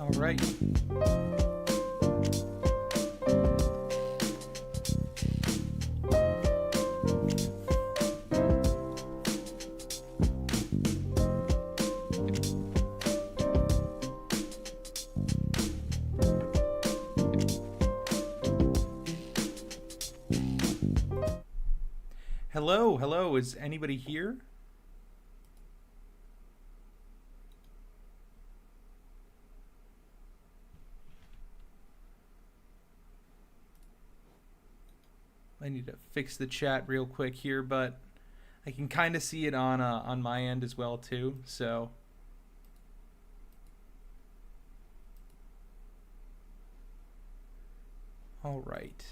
All right. Hello, hello. Is anybody here? I need to fix the chat real quick here, but I can kind of see it on my end as well too. So, all right.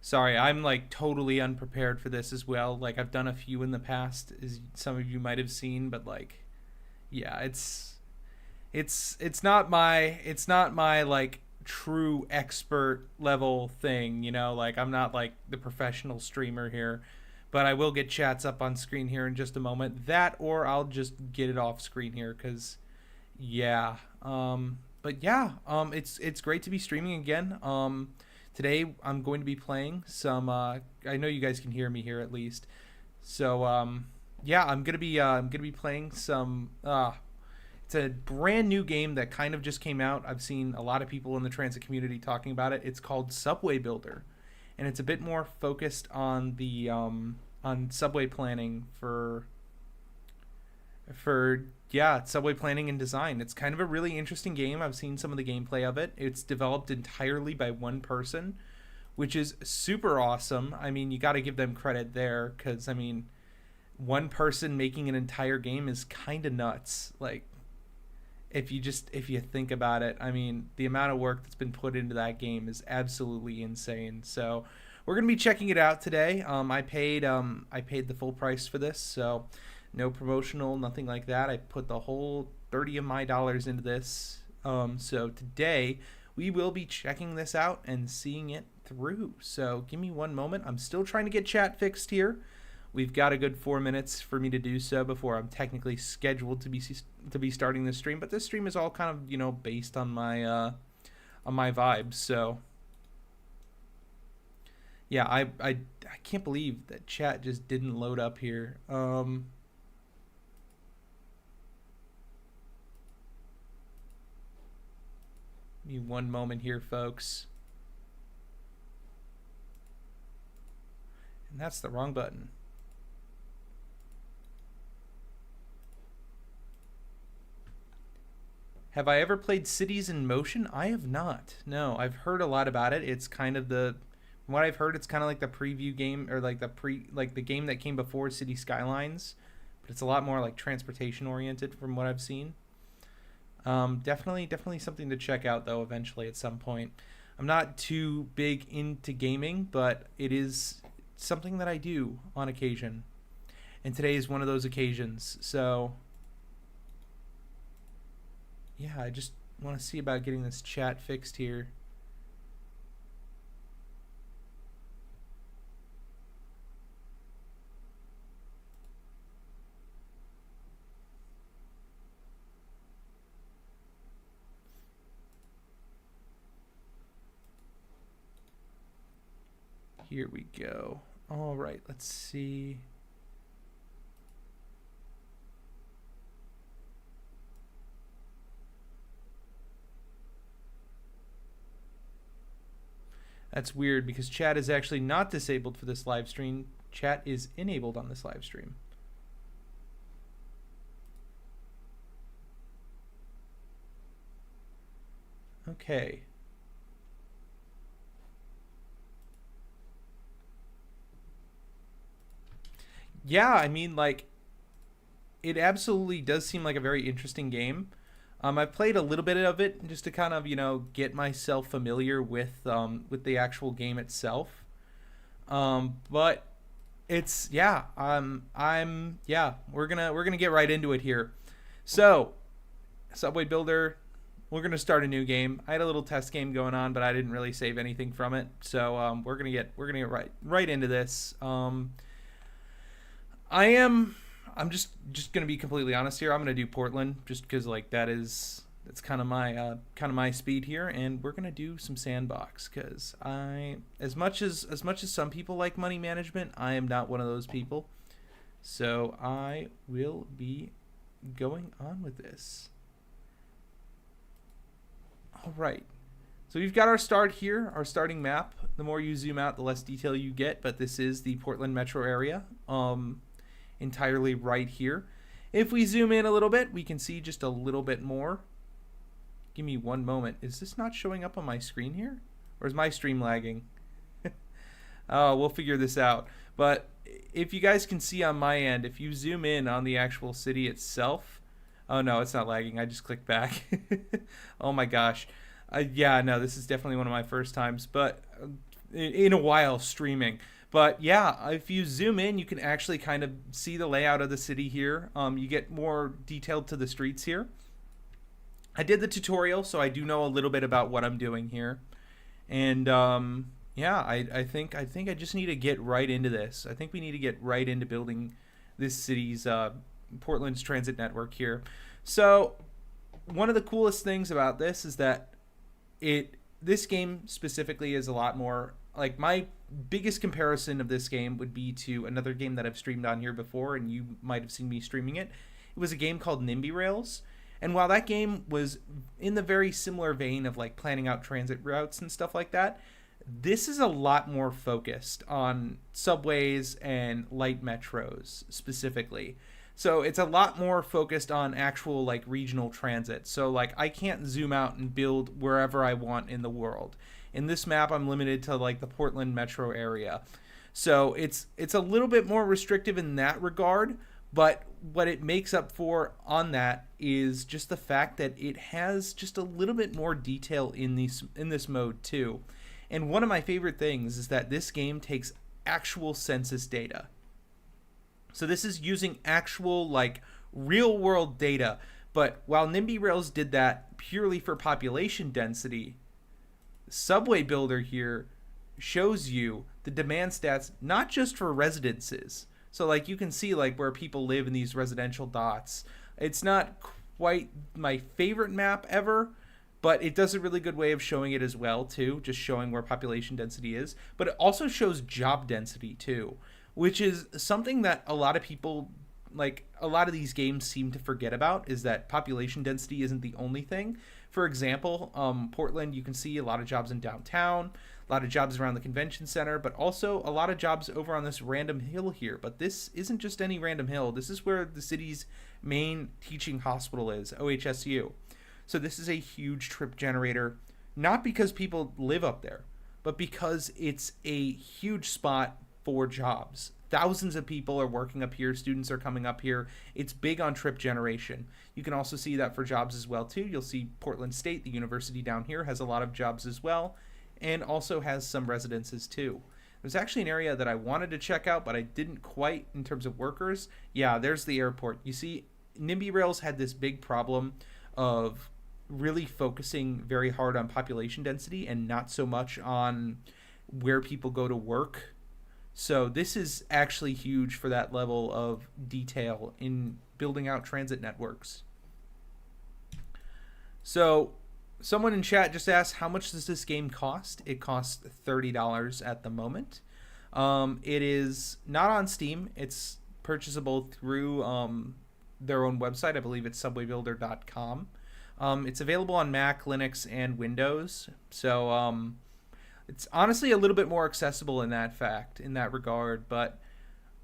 Sorry, I'm like totally unprepared for this as well. Like I've done a few in the past, as some of you might have seen, but like, yeah, it's not my like true expert level thing, you know, like I'm not like the professional streamer here, but I will get chats up on screen here in just a moment. That or I'll just get it off screen here cuz yeah. But yeah, it's great to be streaming again. Today I'm going to be playing some I know you guys can hear me here at least. So yeah, I'm going to be playing some it's a brand new game that kind of just came out. I've seen a lot of people in the transit community talking about it. It's called Subway Builder, and it's a bit more focused on the on subway planning for yeah, subway planning and design. It's kind of a really interesting game. I've seen some of the gameplay of it. It's developed entirely by one person, which is super awesome. I mean, you got to give them credit there cuz I mean, one person making an entire game is kind of nuts. Like if you think about it, I mean, the amount of work that's been put into that game is absolutely insane. So we're gonna be checking it out today. I paid the full price for this, so no promotional, nothing like that. I put the whole 30 of my dollars into this. So today we will be checking this out and seeing it through. So give me one moment. I'm still trying to get chat fixed here. We've got a good 4 minutes for me to do so before I'm technically scheduled to be starting this stream. But this stream is all kind of, you know, based on my vibes. So yeah, I can't believe that chat just didn't load up here. Give me one moment here, folks. And that's the wrong button. Have I ever played Cities in Motion? I have not. No, I've heard a lot about it. It's kind of from what I've heard, it's kind of like the preview game or like the game that came before City Skylines, but it's a lot more like transportation oriented from what I've seen. Definitely something to check out though eventually at some point. I'm not too big into gaming, but it is something that I do on occasion, and today is one of those occasions. So yeah, I just want to see about getting this chat fixed here. Here we go. All right, let's see. That's weird because chat is actually not disabled for this live stream. Chat is enabled on this live stream. Okay. Yeah, I mean, like, it absolutely does seem like a very interesting game. I've played a little bit of it just to kind of, you know, get myself familiar with the actual game itself. But it's yeah, yeah, we're gonna get right into it here. So, Subway Builder, we're gonna start a new game. I had a little test game going on, but I didn't really save anything from it. So we're gonna get right into this. I'm just gonna be completely honest here. I'm gonna do Portland just because like That's kind of my speed here, and we're gonna do some sandbox because as much as some people like money management, I am not one of those people. So I will be going on with this. All right. So we've got our start here, our starting map. The more you zoom out, the less detail you get, but this is the Portland metro area, entirely right here. If we zoom in a little bit, we can see just a little bit more. Give me one moment. Is this not showing up on my screen here? Or is my stream lagging? Oh, we'll figure this out. But if you guys can see on my end, if you zoom in on the actual city itself, oh no, it's not lagging. I just clicked back. Oh my gosh. Yeah, no, this is definitely one of my first times, but in a while streaming. But yeah, if you zoom in, you can actually kind of see the layout of the city here. You get more detailed to the streets here. I did the tutorial, so I do know a little bit about what I'm doing here. And yeah, I think I just need to get right into this. I think we need to get right into building this city's Portland's transit network here. So one of the coolest things about this is that this game specifically is a lot more like, my biggest comparison of this game would be to another game that I've streamed on here before, and you might have seen me streaming it. It was a game called NIMBY Rails. And while that game was in the very similar vein of like planning out transit routes and stuff like that, this is a lot more focused on subways and light metros specifically. So it's a lot more focused on actual like regional transit. So like I can't zoom out and build wherever I want in the world. In this map, I'm limited to like the Portland metro area. So it's a little bit more restrictive in that regard. But what it makes up for on that is just the fact that it has just a little bit more detail in this mode too. And one of my favorite things is that this game takes actual census data. So this is using actual like real world data. But while NIMBY Rails did that purely for population density, Subway Builder here shows you the demand stats not just for residences. So like you can see like where people live in these residential dots. It's not quite my favorite map ever, but it does a really good way of showing it as well too, just showing where population density is. But it also shows job density too, which is something that a lot of people, like a lot of these games seem to forget about, is that population density isn't the only thing. For example, Portland, you can see a lot of jobs in downtown, a lot of jobs around the convention center, but also a lot of jobs over on this random hill here. But this isn't just any random hill. This is where the city's main teaching hospital is, OHSU. So this is a huge trip generator, not because people live up there, but because it's a huge spot for jobs. Thousands of people are working up here. Students are coming up here. It's big on trip generation. You can also see that for jobs as well too. You'll see Portland State, the university down here, has a lot of jobs as well, and also has some residences too. There's actually an area that I wanted to check out, but I didn't quite in terms of workers. Yeah, there's the airport. You see, NIMBY Rails had this big problem of really focusing very hard on population density and not so much on where people go to work. So this is actually huge for that level of detail in building out transit networks. So someone in chat just asked, how much does this game cost? It costs $30 at the moment. It is not on Steam. It's purchasable through their own website. I believe it's subwaybuilder.com. It's available on Mac, Linux, and Windows. So it's honestly a little bit more accessible in that regard. But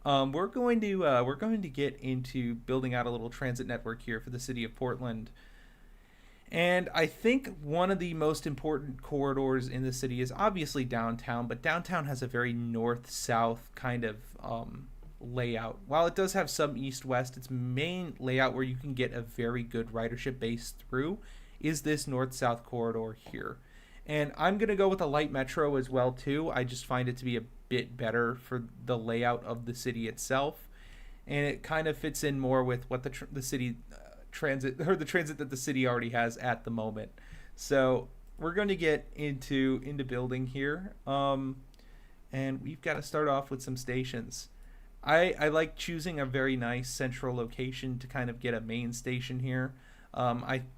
we're going to get into building out a little transit network here for the city of Portland. And I think one of the most important corridors in the city is obviously downtown, but downtown has a very north-south kind of layout. While it does have some east-west, its main layout where you can get a very good ridership base through is this north-south corridor here. And I'm going to go with a light metro as well too. I just find it to be a bit better for the layout of the city itself. And it kind of fits in more with what the city transit, or the transit that the city already has at the moment. So we're going to get into building here. And we've got to start off with some stations. I like choosing a very nice central location to kind of get a main station here.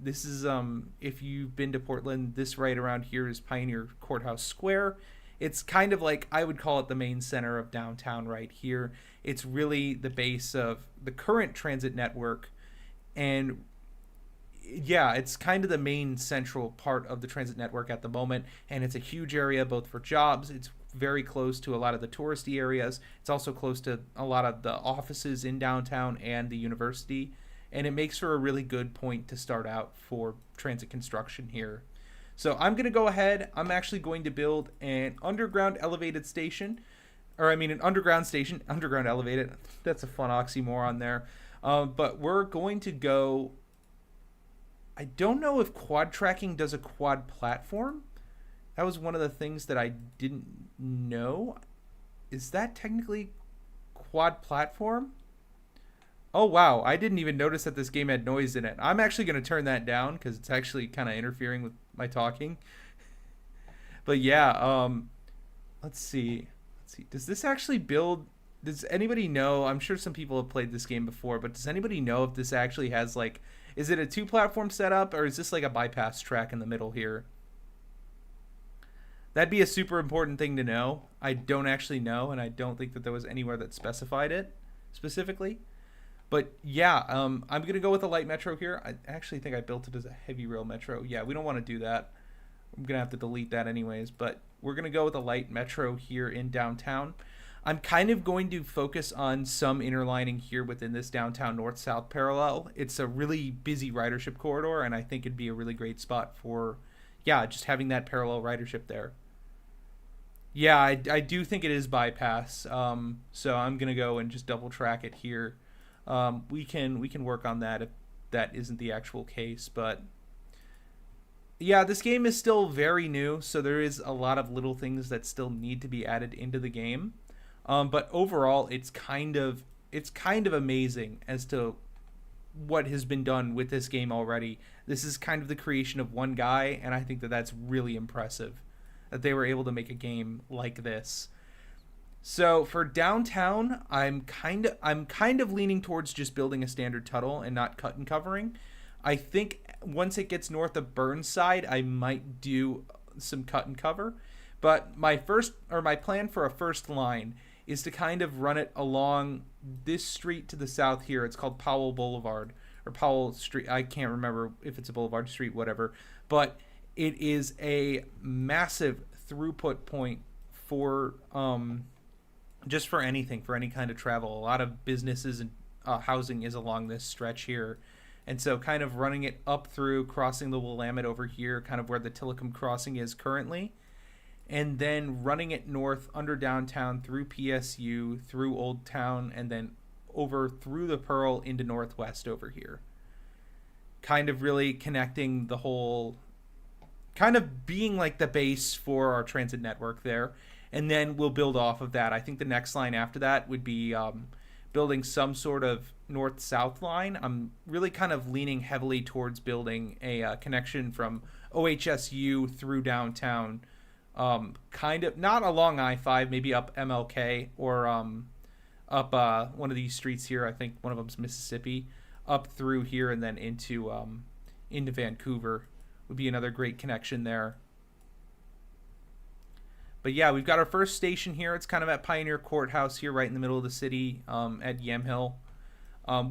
This is if you've been to Portland, this right around here is Pioneer Courthouse Square. It's kind of like, I would call it the main center of downtown right here. It's really the base of the current transit network, and yeah, it's kind of the main central part of the transit network at the moment, and it's a huge area both for jobs. It's very close to a lot of the touristy areas. It's also close to a lot of the offices in downtown and the university, and it makes for a really good point to start out for transit construction here. So I'm going to go ahead. I'm actually going to build an underground elevated station, or I mean an underground station, underground elevated. That's a fun oxymoron there. But we're going to go, I don't know if quad tracking does a quad platform. That was one of the things that I didn't know. Is that technically quad platform? Oh, wow. I didn't even notice that this game had noise in it. I'm actually going to turn that down because it's actually kind of interfering with my talking. But yeah, let's see. Does this actually build... Does anybody know? I'm sure some people have played this game before, but does anybody know if this actually has, like... Is it a two-platform setup, or is this like a bypass track in the middle here? That'd be a super important thing to know. I don't actually know, and I don't think that there was anywhere that specified it specifically. But yeah, I'm going to go with a light metro here. I actually think I built it as a heavy rail metro. Yeah, we don't want to do that. I'm going to have to delete that anyways. But we're going to go with a light metro here in downtown. I'm kind of going to focus on some interlining here within this downtown north-south parallel. It's a really busy ridership corridor, and I think it'd be a really great spot for, yeah, just having that parallel ridership there. Yeah, I do think it is bypass. So I'm going to go and just double track it here. We can work on that if that isn't the actual case, but yeah, this game is still very new, so there is a lot of little things that still need to be added into the game. But overall, it's kind of amazing as to what has been done with this game already. This is kind of the creation of one guy, and I think that that's really impressive that they were able to make a game like this. So for downtown, I'm kind of leaning towards just building a standard tunnel and not cut and covering. I think once it gets north of Burnside, I might do some cut and cover. But my plan for a first line is to kind of run it along this street to the south here. It's called Powell Boulevard or Powell Street. I can't remember if it's a boulevard, street, whatever. But it is a massive throughput point for just for anything, for any kind of travel. A lot of businesses and housing is along this stretch here. And so kind of running it up through, crossing the Willamette over here, kind of where the Tillicum crossing is currently, and then running it north under downtown through PSU, through Old Town, and then over through the Pearl into Northwest over here. Kind of really connecting the whole, kind of being like the base for our transit network there. And then we'll build off of that. I think the next line after that would be building some sort of north-south line. I'm really kind of leaning heavily towards building a connection from OHSU through downtown, kind of not along I-5, maybe up MLK or up one of these streets here. I think one of them's Mississippi, up through here and then into Vancouver would be another great connection there. But yeah, we've got our first station here. It's kind of at Pioneer Courthouse here, right in the middle of the city, at Yamhill.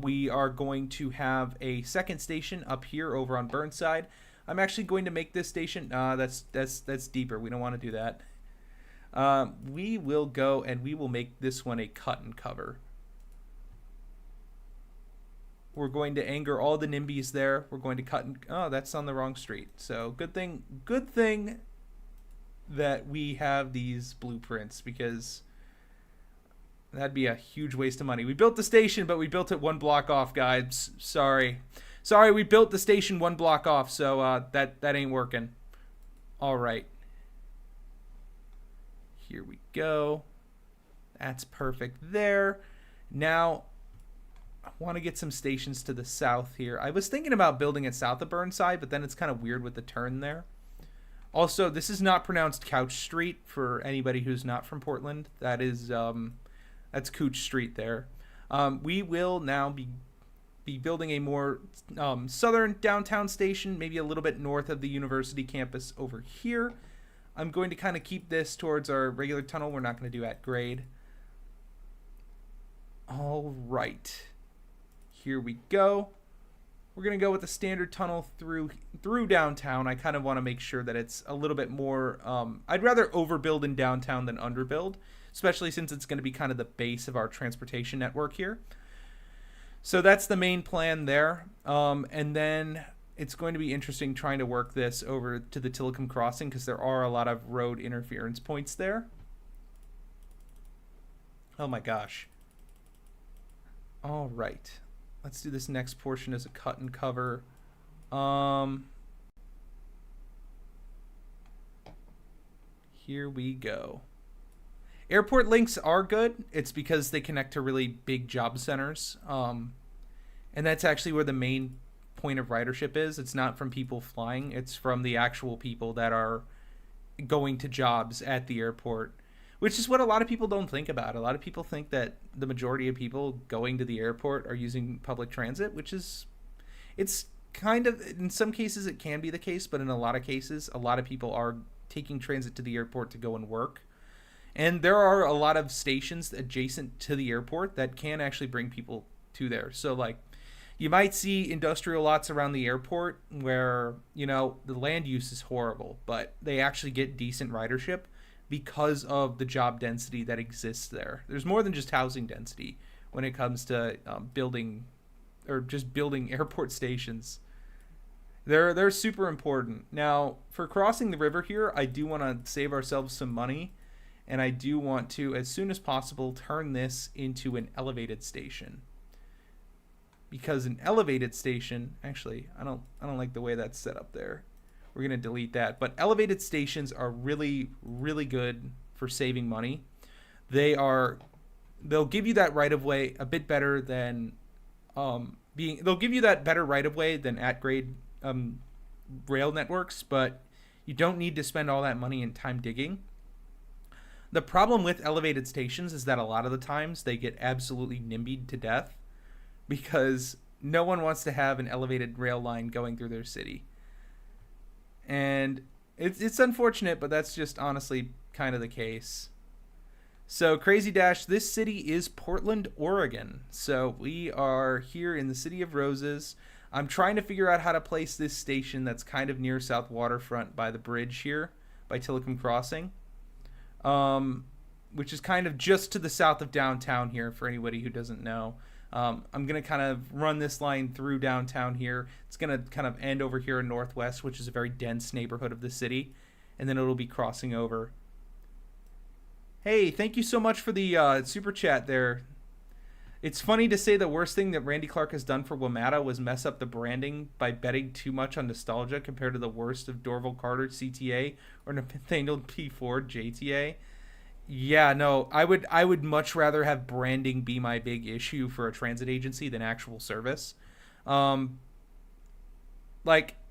We are going to have a second station up here over on Burnside. I'm actually going to make this station. That's deeper. We don't want to do that. We will go and we will make this one a cut and cover. We're going to anger all the NIMBYs there. We're going to cut and... Oh, that's on the wrong street. So good thing that we have these blueprints, because that'd be a huge waste of money. We built the station, but we built it one block off, guys. Sorry, we built the station one block off, so that ain't working. All right, here we go. That's perfect there. Now I want to get some stations to the south here. I was thinking about building it south of Burnside, but then it's kind of weird with the turn there. Also, this is not pronounced Couch Street for anybody who's not from Portland. That is, that's Cooch Street there. We will now be be building a more southern downtown station, maybe a little bit north of the university campus over here. I'm going to kind of keep this towards our regular tunnel. We're not going to do at grade. All right. Here we go. We're going to go with the standard tunnel through downtown. I kind of want to make sure that it's a little bit more... I'd rather overbuild in downtown than underbuild, especially since it's going to be kind of the base of our transportation network here. So that's the main plan there. And then it's going to be interesting trying to work this over to the Tillicum Crossing because there are a lot of road interference points there. Oh my gosh. All right. Let's do this next portion as a cut and cover. Here we go. Airport links are good. It's because they connect to really big job centers. And that's actually where the main point of ridership is. It's not from people flying. It's from the actual people that are going to jobs at the airport, which is what a lot of people don't think about. A lot of people think that the majority of people going to the airport are using public transit, which is, it's kind of, in some cases it can be the case, but in a lot of cases, a lot of people are taking transit to the airport to go and work. And there are a lot of stations adjacent to the airport that can actually bring people to there. So like, you might see industrial lots around the airport where, you know, the land use is horrible, but they actually get decent ridership because of the job density that exists there. There's more than just housing density when it comes to building airport stations. They're super important. Now, for crossing the river here, I do want to save ourselves some money, and I do want to, as soon as possible, turn this into an elevated station. Because an elevated station, actually, I don't like the way that's set up there. We're going to delete that. But elevated stations are really, really good for saving money. They'll give you that right of way a bit better than they'll give you that better right of way than at grade rail networks, but you don't need to spend all that money and time digging. The problem with elevated stations is that a lot of the times they get absolutely nimbied to death because no one wants to have an elevated rail line going through their city. And it's unfortunate, but that's just honestly kind of the case. So Crazy Dash, this city is Portland, Oregon. So we are here in the City of Roses. I'm trying to figure out how to place this station that's kind of near South Waterfront by the bridge here, by Tillicum Crossing, which is kind of just to the south of downtown here for anybody who doesn't know. I'm going to kind of run this line through downtown here. It's going to kind of end over here in Northwest, which is a very dense neighborhood of the city. And then it'll be crossing over. Hey, thank you so much for the super chat there. It's funny to say the worst thing that Randy Clark has done for WMATA was mess up the branding by betting too much on nostalgia compared to the worst of Dorval Carter CTA or Nathaniel P. Ford JTA. Yeah, no, I would much rather have branding be my big issue for a transit agency than actual service. Like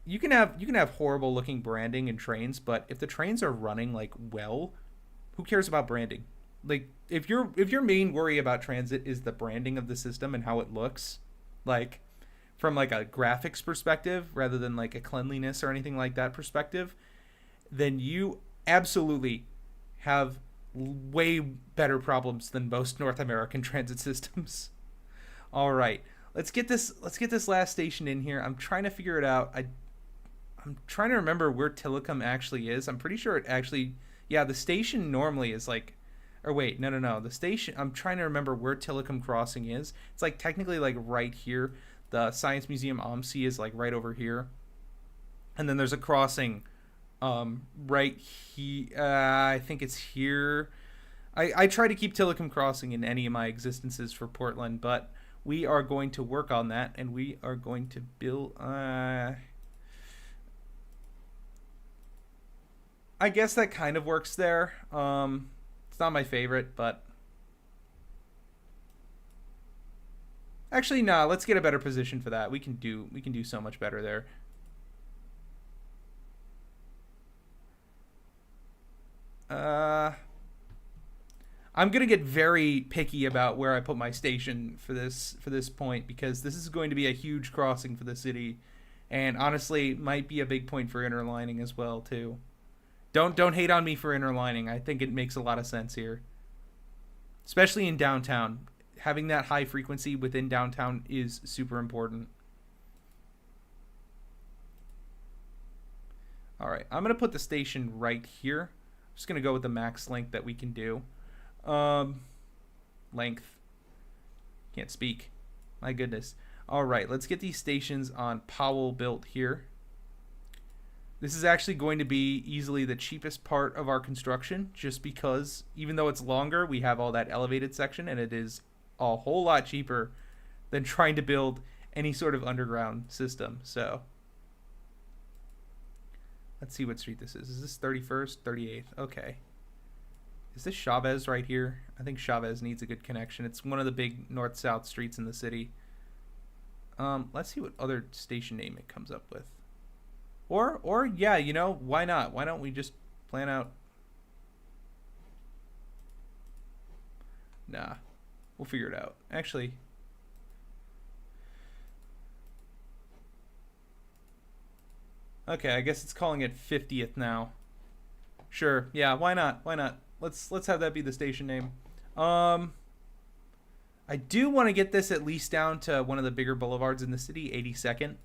you can have horrible looking branding in trains, but if the trains are running like well, who cares about branding? Like if your main worry about transit is the branding of the system and how it looks, like from like a graphics perspective rather than like a cleanliness or anything like that perspective, then you absolutely have way better problems than most North American transit systems. All right, let's get this last station in here. I'm trying to figure it out. I'm trying to remember where Tillicum actually is. I'm pretty sure it actually, yeah, the station normally is like, or wait, no, the station, I'm trying to remember where Tillicum Crossing is. It's like technically like right here. The Science Museum OMSI is like right over here. And then there's a crossing right here. I think it's here. I try to keep Tillicum Crossing in any of my existences for Portland, but we are going to work on that, and we are going to build... I guess that kind of works there. It's not my favorite, but... Actually, nah, let's get a better position for that. We can do so much better there. I'm gonna get very picky about where I put my station for this point, because this is going to be a huge crossing for the city, and honestly might be a big point for interlining as well too. Don't hate on me for interlining. I think it makes a lot of sense here, especially in downtown. Having that high frequency within downtown is super important. All right, I'm gonna put the station right here. I'm just gonna go with the max length that we can do. Length. Can't speak. My goodness. All right, let's get these stations on Powell built here. This is actually going to be easily the cheapest part of our construction, just because even though it's longer, we have all that elevated section, and it is a whole lot cheaper than trying to build any sort of underground system. So let's see what street this is. Is this 31st? 38th. Okay. Is this Chavez right here? I think Chavez needs a good connection. It's one of the big north-south streets in the city. Let's see what other station name it comes up with. Or yeah, you know, why not? Why don't we just plan out? Nah, we'll figure it out. Actually, okay, I guess it's calling it 50th now. Sure, yeah, why not? Why not? Let's have that be the station name. I do want to get this at least down to one of the bigger boulevards in the city, 82nd.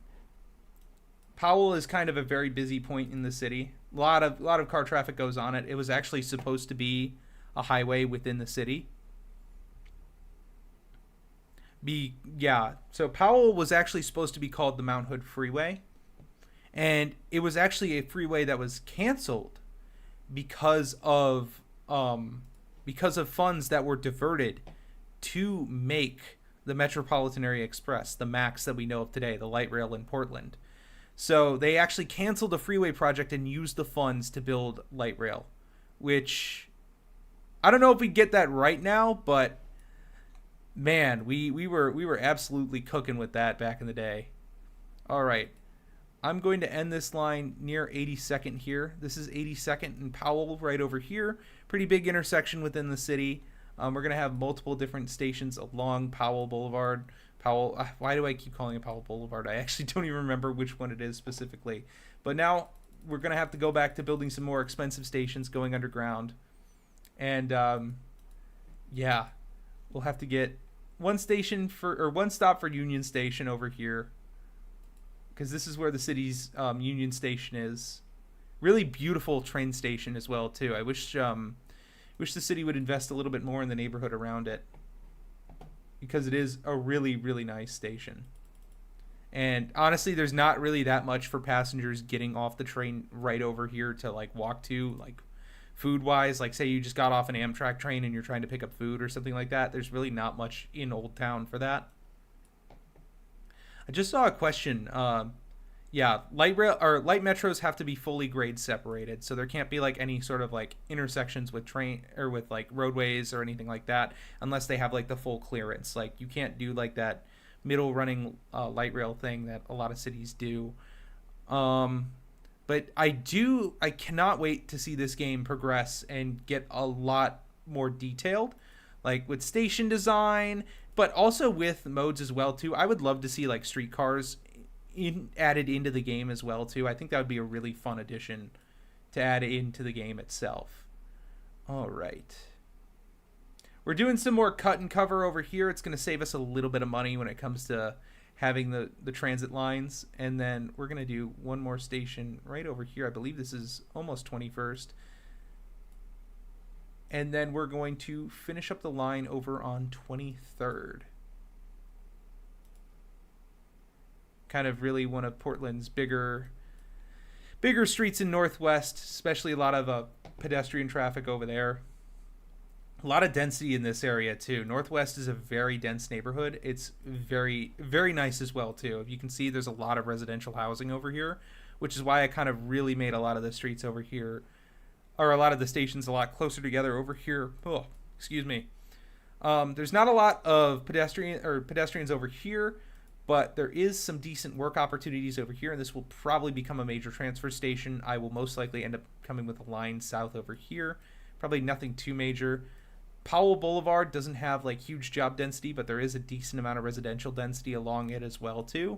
Powell is kind of a very busy point in the city. A lot of car traffic goes on it. It was actually supposed to be a highway within the city. So Powell was actually supposed to be called the Mount Hood Freeway, and it was actually a freeway that was canceled because of funds that were diverted to make the Metropolitan Area Express, the MAX that we know of today, the light rail in Portland. So they actually canceled the freeway project and used the funds to build light rail, which I don't know if we get that right now, but man, we were absolutely cooking with that back in the day. All right. I'm going to end this line near 82nd here. This is 82nd and Powell right over here. Pretty big intersection within the city. We're going to have multiple different stations along Powell Boulevard. Why do I keep calling it Powell Boulevard? I actually don't even remember which one it is specifically. But now we're going to have to go back to building some more expensive stations going underground. And yeah, we'll have to get one stop for Union Station over here, because this is where the city's Union Station is. Really beautiful train station as well too. I wish the city would invest a little bit more in the neighborhood around it, because it is a really, really nice station. And honestly, there's not really that much for passengers getting off the train right over here to like walk to, like food wise. Like say you just got off an Amtrak train and you're trying to pick up food or something like that. There's really not much in Old Town for that. I just saw a question. Yeah, light metros have to be fully grade separated, so there can't be like any sort of like intersections with train or with like roadways or anything like that unless they have like the full clearance. Like you can't do like that middle running light rail thing that a lot of cities do. But I cannot wait to see this game progress and get a lot more detailed, like with station design, but also with modes as well too. I would love to see like streetcars added into the game as well too. I think that would be a really fun addition to add into the game itself. All right, we're doing some more cut and cover over here. It's going to save us a little bit of money when it comes to having the transit lines. And then we're going to do one more station right over here. I believe this is almost 21st. And then we're going to finish up the line over on 23rd. Kind of really one of Portland's bigger streets in Northwest, especially a lot of pedestrian traffic over there. A lot of density in this area too. Northwest is a very dense neighborhood. It's very, very nice as well too. You can see there's a lot of residential housing over here, which is why I kind of really made a lot of the streets over here, or a lot of the stations a lot closer together over here. Oh, excuse me. There's not a lot of pedestrians over here, but there is some decent work opportunities over here, and this will probably become a major transfer station. I will most likely end up coming with a line south over here. Probably nothing too major. Powell Boulevard doesn't have like huge job density, but there is a decent amount of residential density along it as well too.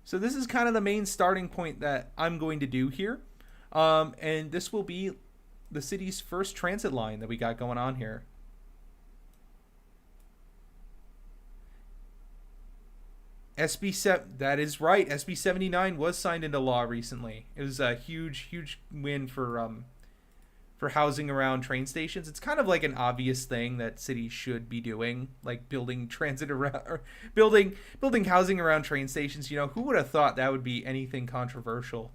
So this is kind of the main starting point that I'm going to do here. And this will be the city's first transit line that we got going on here. That is right. SB 79 was signed into law recently. It was a huge win for housing around train stations. It's kind of like an obvious thing that cities should be doing, like building transit around, or building housing around train stations. You know, who would have thought that would be anything controversial?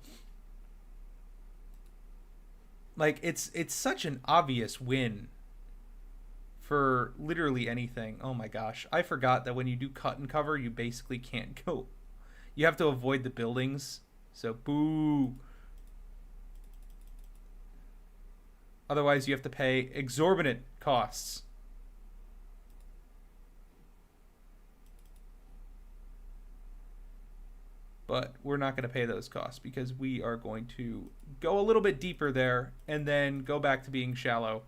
Like it's such an obvious win for literally anything. Oh my gosh, I forgot that when you do cut and cover, you basically can't go. You have to avoid the buildings. So boo. Otherwise, you have to pay exorbitant costs. But we're not going to pay those costs because we are going to go a little bit deeper there and then go back to being shallow.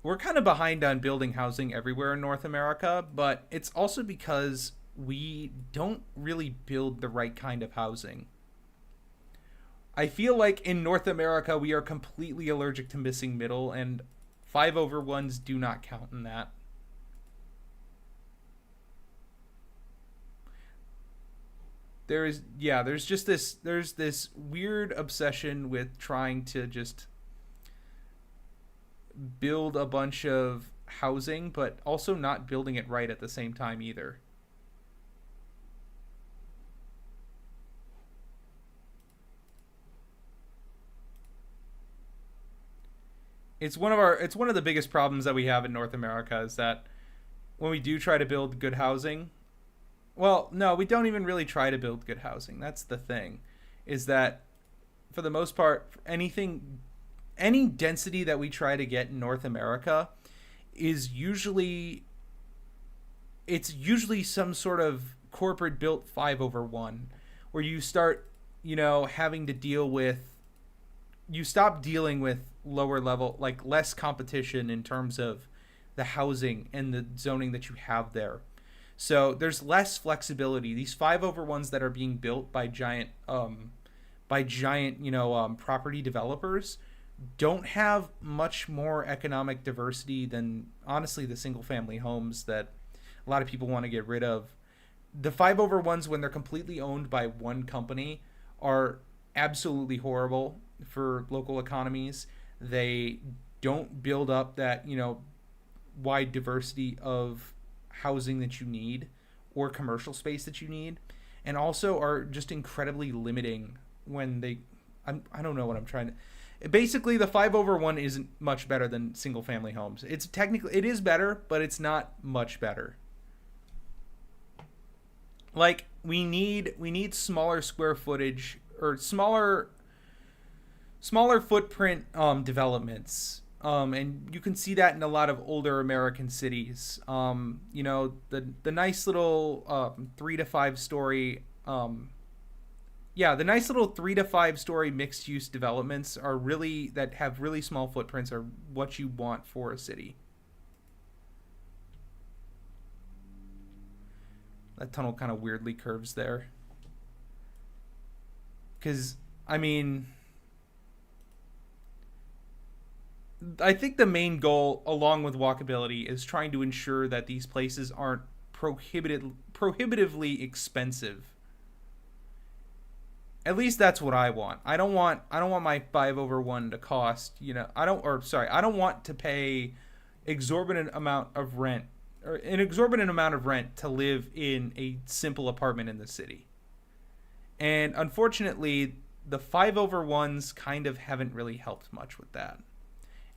We're kind of behind on building housing everywhere in North America, but it's also because we don't really build the right kind of housing. I feel like in North America, we are completely allergic to missing middle, and 5/1s do not count in that. There's this weird obsession with trying to just build a bunch of housing, but also not building it right at the same time either. It's one of the biggest problems that we have in North America is that when we do try to build good housing, well, no, we don't even really try to build good housing. That's the thing, is that for the most part, any density that we try to get in North America is usually some sort of corporate built 5/1 where you start, having to deal with, you stop dealing with lower level, like less competition in terms of the housing and the zoning that you have there. So there's less flexibility. These 5/1s that are being built by giant property developers don't have much more economic diversity than honestly the single family homes that a lot of people want to get rid of. The 5/1s, when they're completely owned by one company, are absolutely horrible for local economies. They don't build up that, wide diversity of housing that you need or commercial space that you need, and also are just incredibly limiting when I don't know what I'm trying to. Basically, the 5/1 isn't much better than single family homes. It is better, but it's not much better. Like we need smaller square footage or smaller footprint developments. And you can see that in a lot of older American cities. The nice little 3 to 5 story the nice little 3 to 5 story mixed use developments that have really small footprints are what you want for a city. That tunnel kind of weirdly curves there. Because, I think the main goal, along with walkability, is trying to ensure that these places aren't prohibitively expensive. At least that's what I want. I don't want my 5/1 to cost, I don't want to pay an exorbitant amount of rent to live in a simple apartment in the city. And unfortunately, the 5/1s kind of haven't really helped much with that.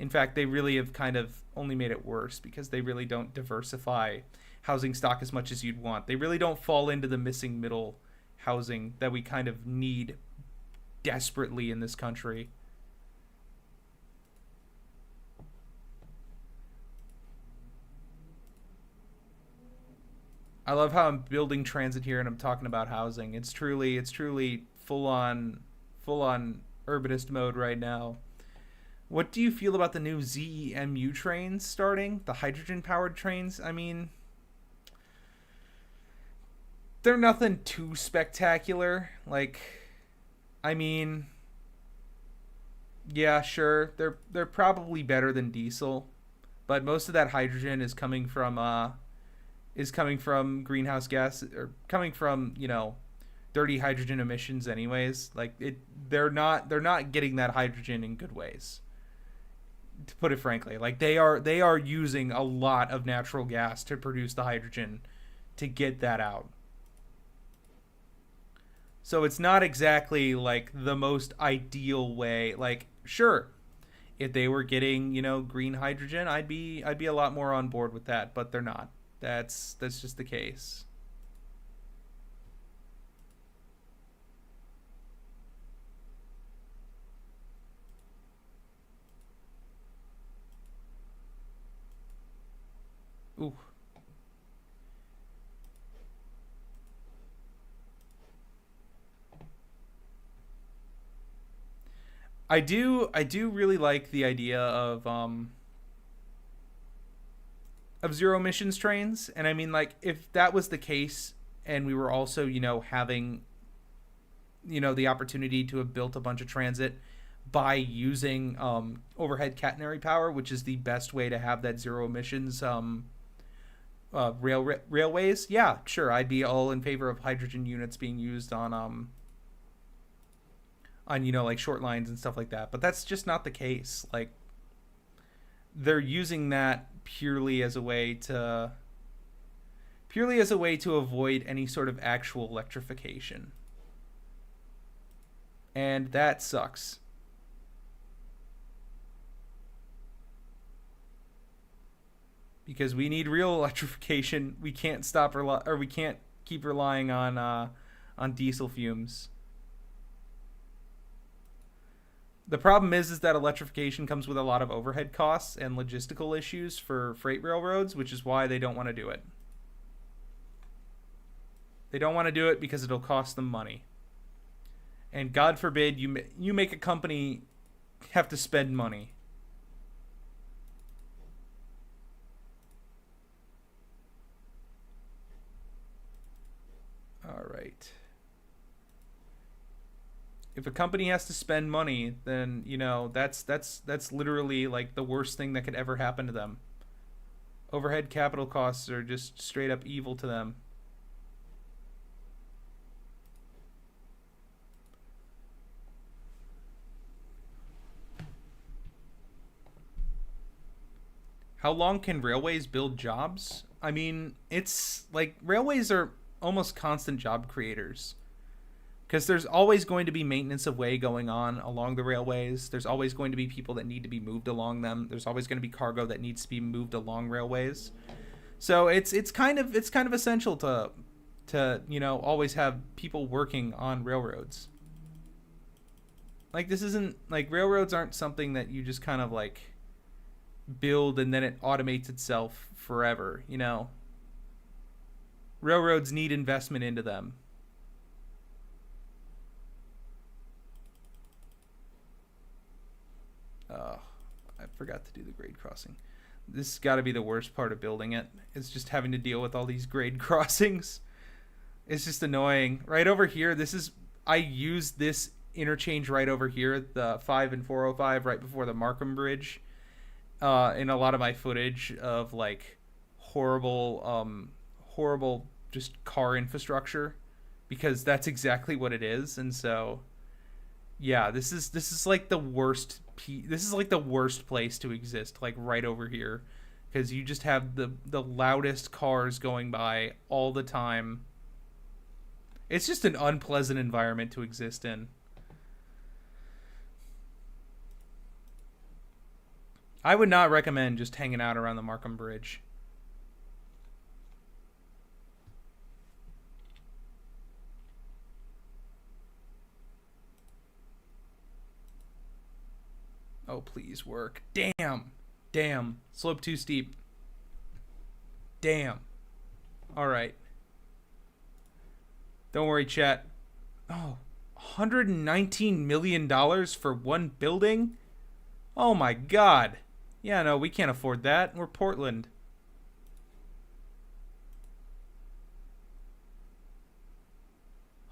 In fact, they really have kind of only made it worse because they really don't diversify housing stock as much as you'd want. They really don't fall into the missing middle housing that we kind of need desperately in this country. I love how I'm building transit here and I'm talking about housing. It's truly full on full on urbanist mode right now. What do you feel about the new ZEMU trains starting? The hydrogen powered trains? I mean, they're nothing too spectacular. Like, I mean, yeah, sure. They're probably better than diesel, but most of that hydrogen is coming from greenhouse gas, or coming from, dirty hydrogen emissions anyways. Like, they're not getting that hydrogen in good ways, to put it frankly. Like, they are using a lot of natural gas to produce the hydrogen to get that out. So it's not exactly like the most ideal way. Like, sure, if they were getting, green hydrogen, I'd be a lot more on board with that, but they're not. That's just the case. Ooh. I do really like the idea of zero emissions trains. And I mean, like, if that was the case and we were also, having, the opportunity to have built a bunch of transit by using overhead catenary power, which is the best way to have that zero emissions railways, yeah, sure, I'd be all in favor of hydrogen units being used on, like, short lines and stuff like that. But that's just not the case. Like, they're using that purely as a way to avoid any sort of actual electrification. And that sucks. Because we need real electrification. We can't we can't keep relying on diesel fumes. The problem is that electrification comes with a lot of overhead costs and logistical issues for freight railroads, which is why they don't want to do it. They don't want to do it because it'll cost them money. And God forbid you make a company have to spend money. All right. If a company has to spend money, then, that's literally like the worst thing that could ever happen to them. Overhead capital costs are just straight up evil to them. How long can railways build jobs? I mean, it's like railways are almost constant job creators, because there's always going to be maintenance of way going on along the railways. There's always going to be people that need to be moved along them. There's always going to be cargo that needs to be moved along railways. So it's kind of essential to always have people working on railroads. Like, this isn't like, railroads aren't something that you just kind of like build and then it automates itself forever. Railroads need investment into them. Oh, I forgot to do the grade crossing. This has got to be the worst part of building it. It's just having to deal with all these grade crossings. It's just annoying. Right over here, I use this interchange right over here, the 5 and 405, right before the Markham Bridge, in a lot of my footage of, like, horrible just car infrastructure, because that's exactly what it is. And so, yeah, this is like the worst. This is like the worst place to exist, like right over here, because you just have the loudest cars going by all the time. It's just an unpleasant environment to exist in. I would not recommend just hanging out around the Markham Bridge. Oh, please work. Damn. Damn. Slope too steep. Damn. All right. Don't worry, chat. Oh, $119 million for one building? Oh my god. Yeah, no, we can't afford that. We're Portland.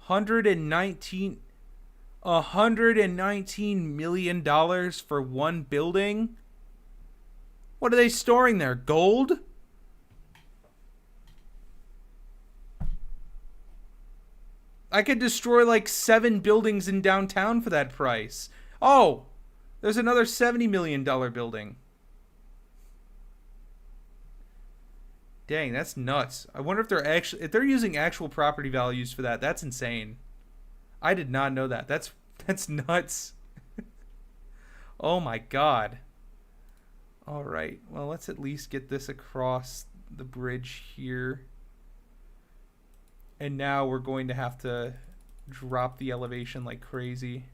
$119 million for one building? What are they storing there? Gold? I could destroy like 7 buildings in downtown for that price. Oh, there's another $70 million building. Dang, that's nuts. I wonder if they're using actual property values for that. That's insane. I did not know that. That's nuts. Oh my god. All right. Well, let's at least get this across the bridge here. And now we're going to have to drop the elevation like crazy.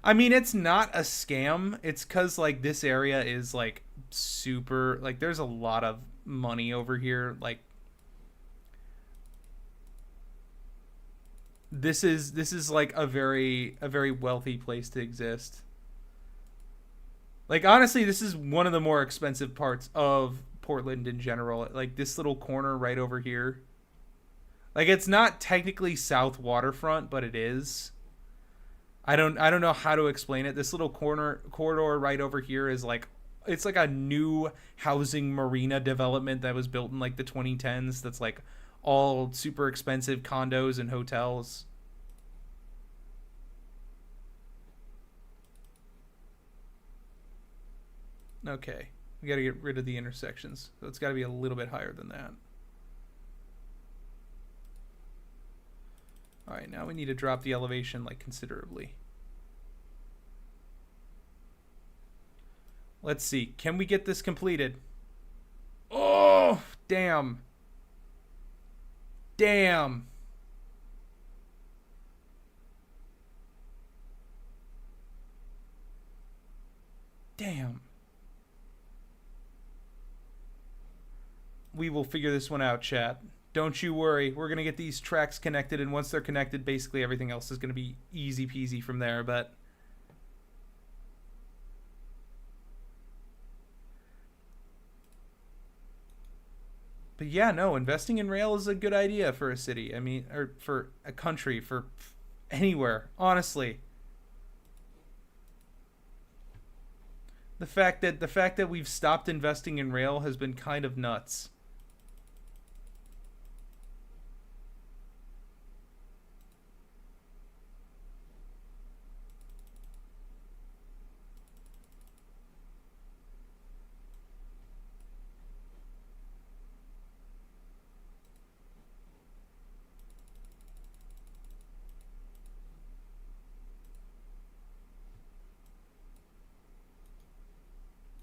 I mean, it's not a scam. It's because, like, this area is, like, super... Like, there's a lot of money over here. Like, this is like, a very wealthy place to exist. Like, honestly, this is one of the more expensive parts of Portland in general. Like, this little corner right over here. Like, it's not technically South Waterfront, but it is. I don't know how to explain it. This little corridor right over here is like, it's like a new housing marina development that was built in like the 2010s. That's like all super expensive condos and hotels. Okay, we got to get rid of the intersections. So it's got to be a little bit higher than that. All right, now we need to drop the elevation like considerably. Let's see. Can we get this completed? Oh, damn. Damn. Damn. We will figure this one out, chat. Don't you worry. We're going to get these tracks connected, and once they're connected, basically everything else is going to be easy peasy from there, but... But yeah, no, investing in rail is a good idea for a city. I mean, or for a country, for anywhere, honestly. The fact that we've stopped investing in rail has been kind of nuts.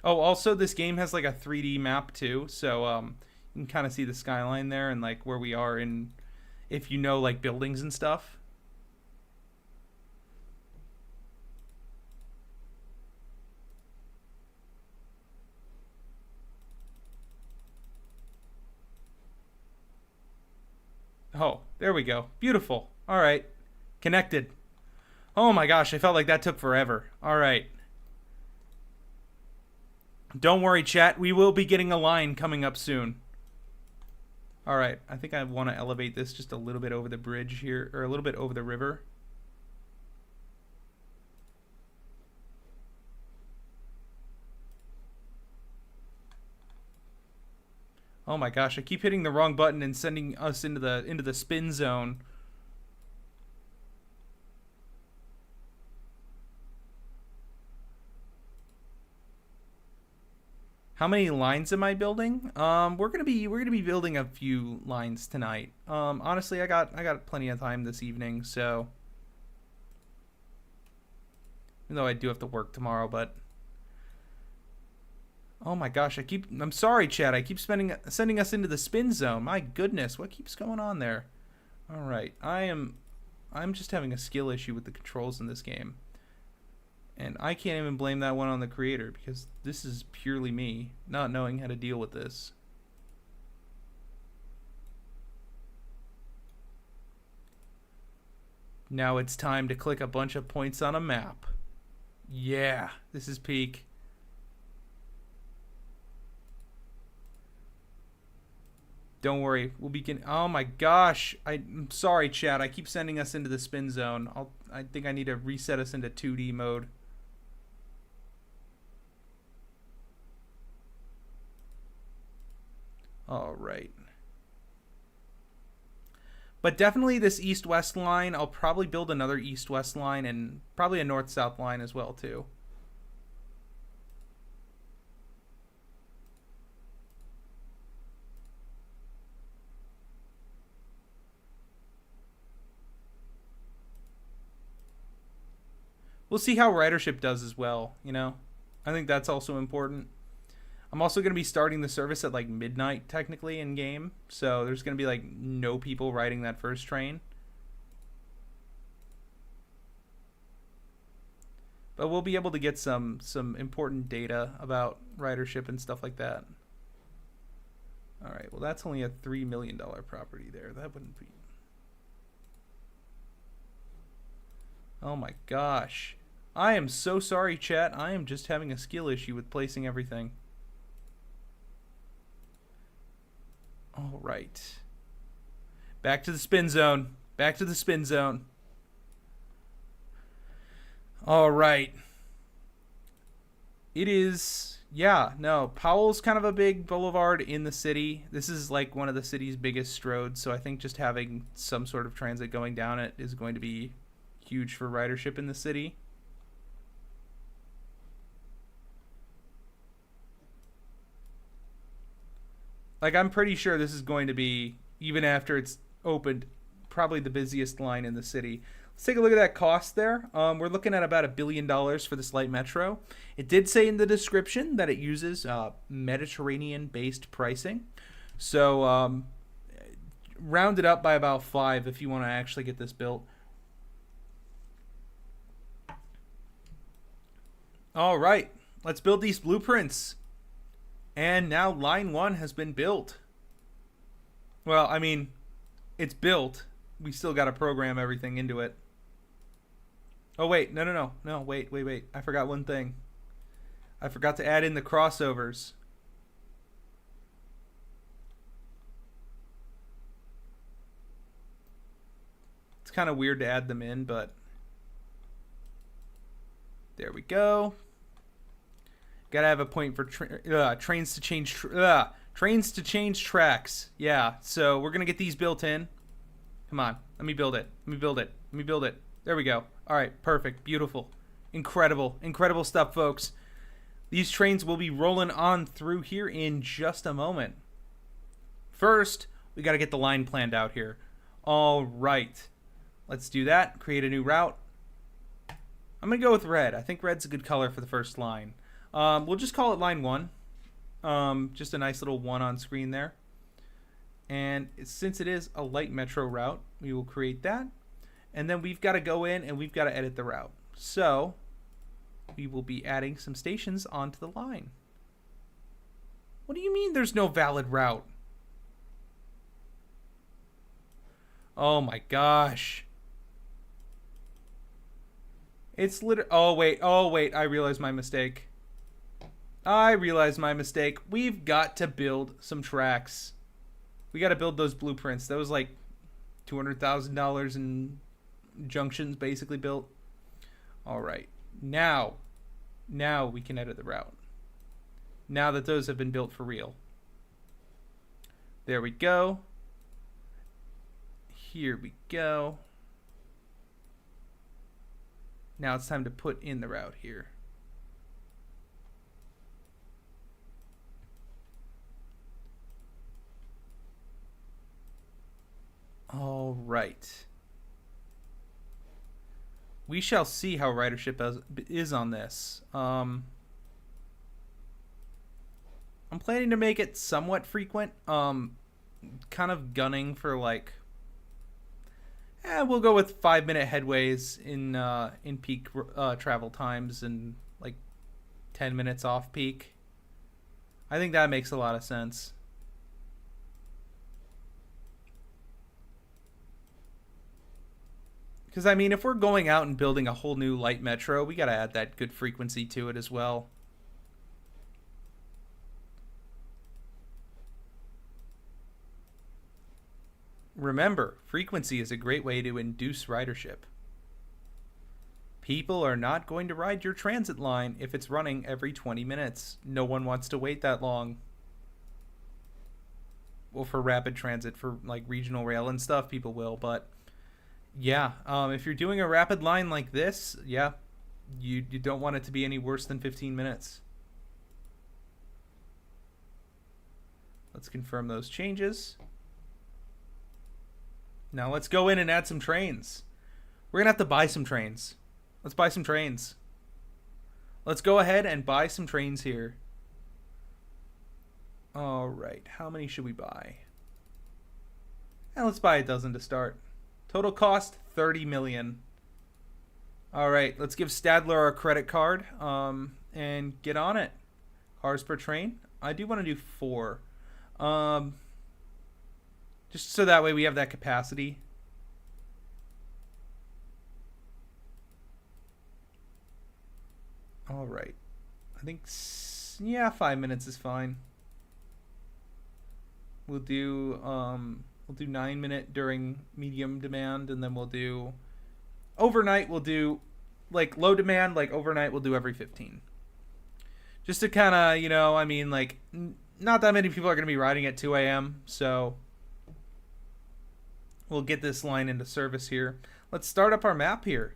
Oh, also this game has like a 3D map too, so you can kind of see the skyline there and like where we are in, if you know, like buildings and stuff. Oh, there we go. Beautiful. All right. Connected. Oh my gosh, I felt like that took forever. All right. Don't worry, chat. We will be getting a line coming up soon. All right. I think I want to elevate this just a little bit over the bridge here, or a little bit over the river. Oh my gosh, I keep hitting the wrong button and sending us into the spin zone. How many lines am I building? We're gonna be building a few lines tonight. Honestly, I got plenty of time this evening, so even though I do have to work tomorrow, but oh my gosh, I'm sorry, Chad. I keep sending us into the spin zone. My goodness, what keeps going on there? All right, I'm just having a skill issue with the controls in this game. And I can't even blame that one on the creator, because this is purely me not knowing how to deal with this. Now it's time to click a bunch of points on a map. Yeah, this is peak. Don't worry, we'll begin. Oh my gosh, I'm sorry, chat. I keep sending us into the spin zone. I think I need to reset us into 2D mode. All right. But definitely this east-west line. I'll probably build another east-west line and probably a north-south line as well too. We'll see how ridership does as well, you know? I think that's also important. I'm also going to be starting the service at like midnight technically in game, so there's going to be like no people riding that first train. But we'll be able to get some important data about ridership and stuff like that. All right, well that's only a $3 million property there. That wouldn't be... Oh my gosh. I am so sorry, chat. I am just having a skill issue with placing everything. All right. Back to the spin zone. Back to the spin zone. All right. It is... Yeah, no. Powell's kind of a big boulevard in the city. This is like one of the city's biggest roads, so I think just having some sort of transit going down it is going to be huge for ridership in the city. Like, I'm pretty sure this is going to be, even after it's opened, probably the busiest line in the city. Let's take a look at that cost there. We're looking at about $1 billion for this light metro. It did say in the description that it uses Mediterranean-based pricing. So round it up by about 5 if you want to actually get this built. All right, let's build these blueprints. And now line 1 has been built. Well, I mean, it's built. We still got to program everything into it. Oh, wait. No, wait. I forgot one thing. I forgot to add in the crossovers. It's kind of weird to add them in, but there we go. Gotta have a point for trains to change tracks. Yeah, so we're gonna get these built in. Come on, let me build it. There we go. All right, perfect, beautiful, incredible stuff, folks. These trains will be rolling on through here in just a moment. First, we gotta get the line planned out here. All right, let's do that. Create a new route. I'm gonna go with red. I think red's a good color for the first line. We'll just call it line 1. Just a nice little 1 on screen there. And since it is a light metro route, we will create that. And then we've got to go in and we've got to edit the route. So we will be adding some stations onto the line. What do you mean there's no valid route? Oh my gosh. It's literally... Oh wait, I realized my mistake. We've got to build some tracks. We got to build those blueprints. That was like $200,000 in junctions basically built. All right. Now we can edit the route. Now that those have been built for real. There we go. Here we go. Now it's time to put in the route here. All right. We shall see how ridership is on this. I'm planning to make it somewhat frequent. Kind of gunning for like... We'll go with 5-minute headways in peak travel times and like 10 minutes off peak. I think that makes a lot of sense. Because, I mean, if we're going out and building a whole new light metro, we got to add that good frequency to it as well. Remember, frequency is a great way to induce ridership. People are not going to ride your transit line if it's running every 20 minutes. No one wants to wait that long. Well, for rapid transit, for like regional rail and stuff, people will, but yeah, if you're doing a rapid line like this, yeah, you don't want it to be any worse than 15 minutes. Let's confirm those changes. Now let's go in and add some trains. We're going to have to buy some trains. Let's buy some trains. Let's go ahead and buy some trains here. All right, how many should we buy? And let's buy a dozen to start. Total cost, $30 million. All right, let's give Stadler our credit card and get on it. Cars per train. I do want to do 4. Just so that way we have that capacity. All right. I think, yeah, 5 minutes is fine. We'll do 9-minute during medium demand, and then we'll do overnight. We'll do like low demand, like overnight we'll do every 15. Just to kind of, you know, I mean, like not that many people are going to be riding at 2 a.m. So we'll get this line into service here. Let's start up our map here.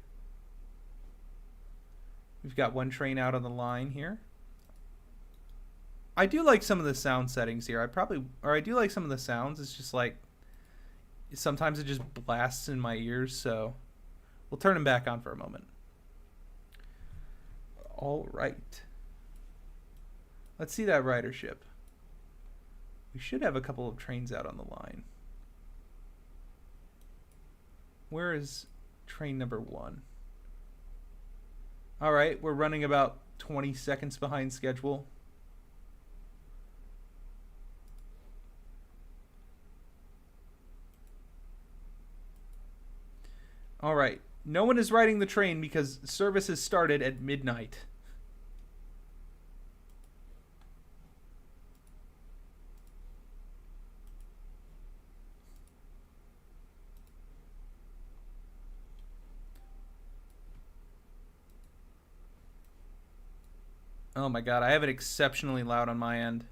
We've got one train out on the line here. I do like some of the sound settings here. I do like some of the sounds. It's just like sometimes it just blasts in my ears, so we'll turn them back on for a moment. All right. Let's see that ridership. We should have a couple of trains out on the line. Where is train number 1? All right, we're running about 20 seconds behind schedule. All right, no one is riding the train because service has started at midnight. Oh my god, I have it exceptionally loud on my end.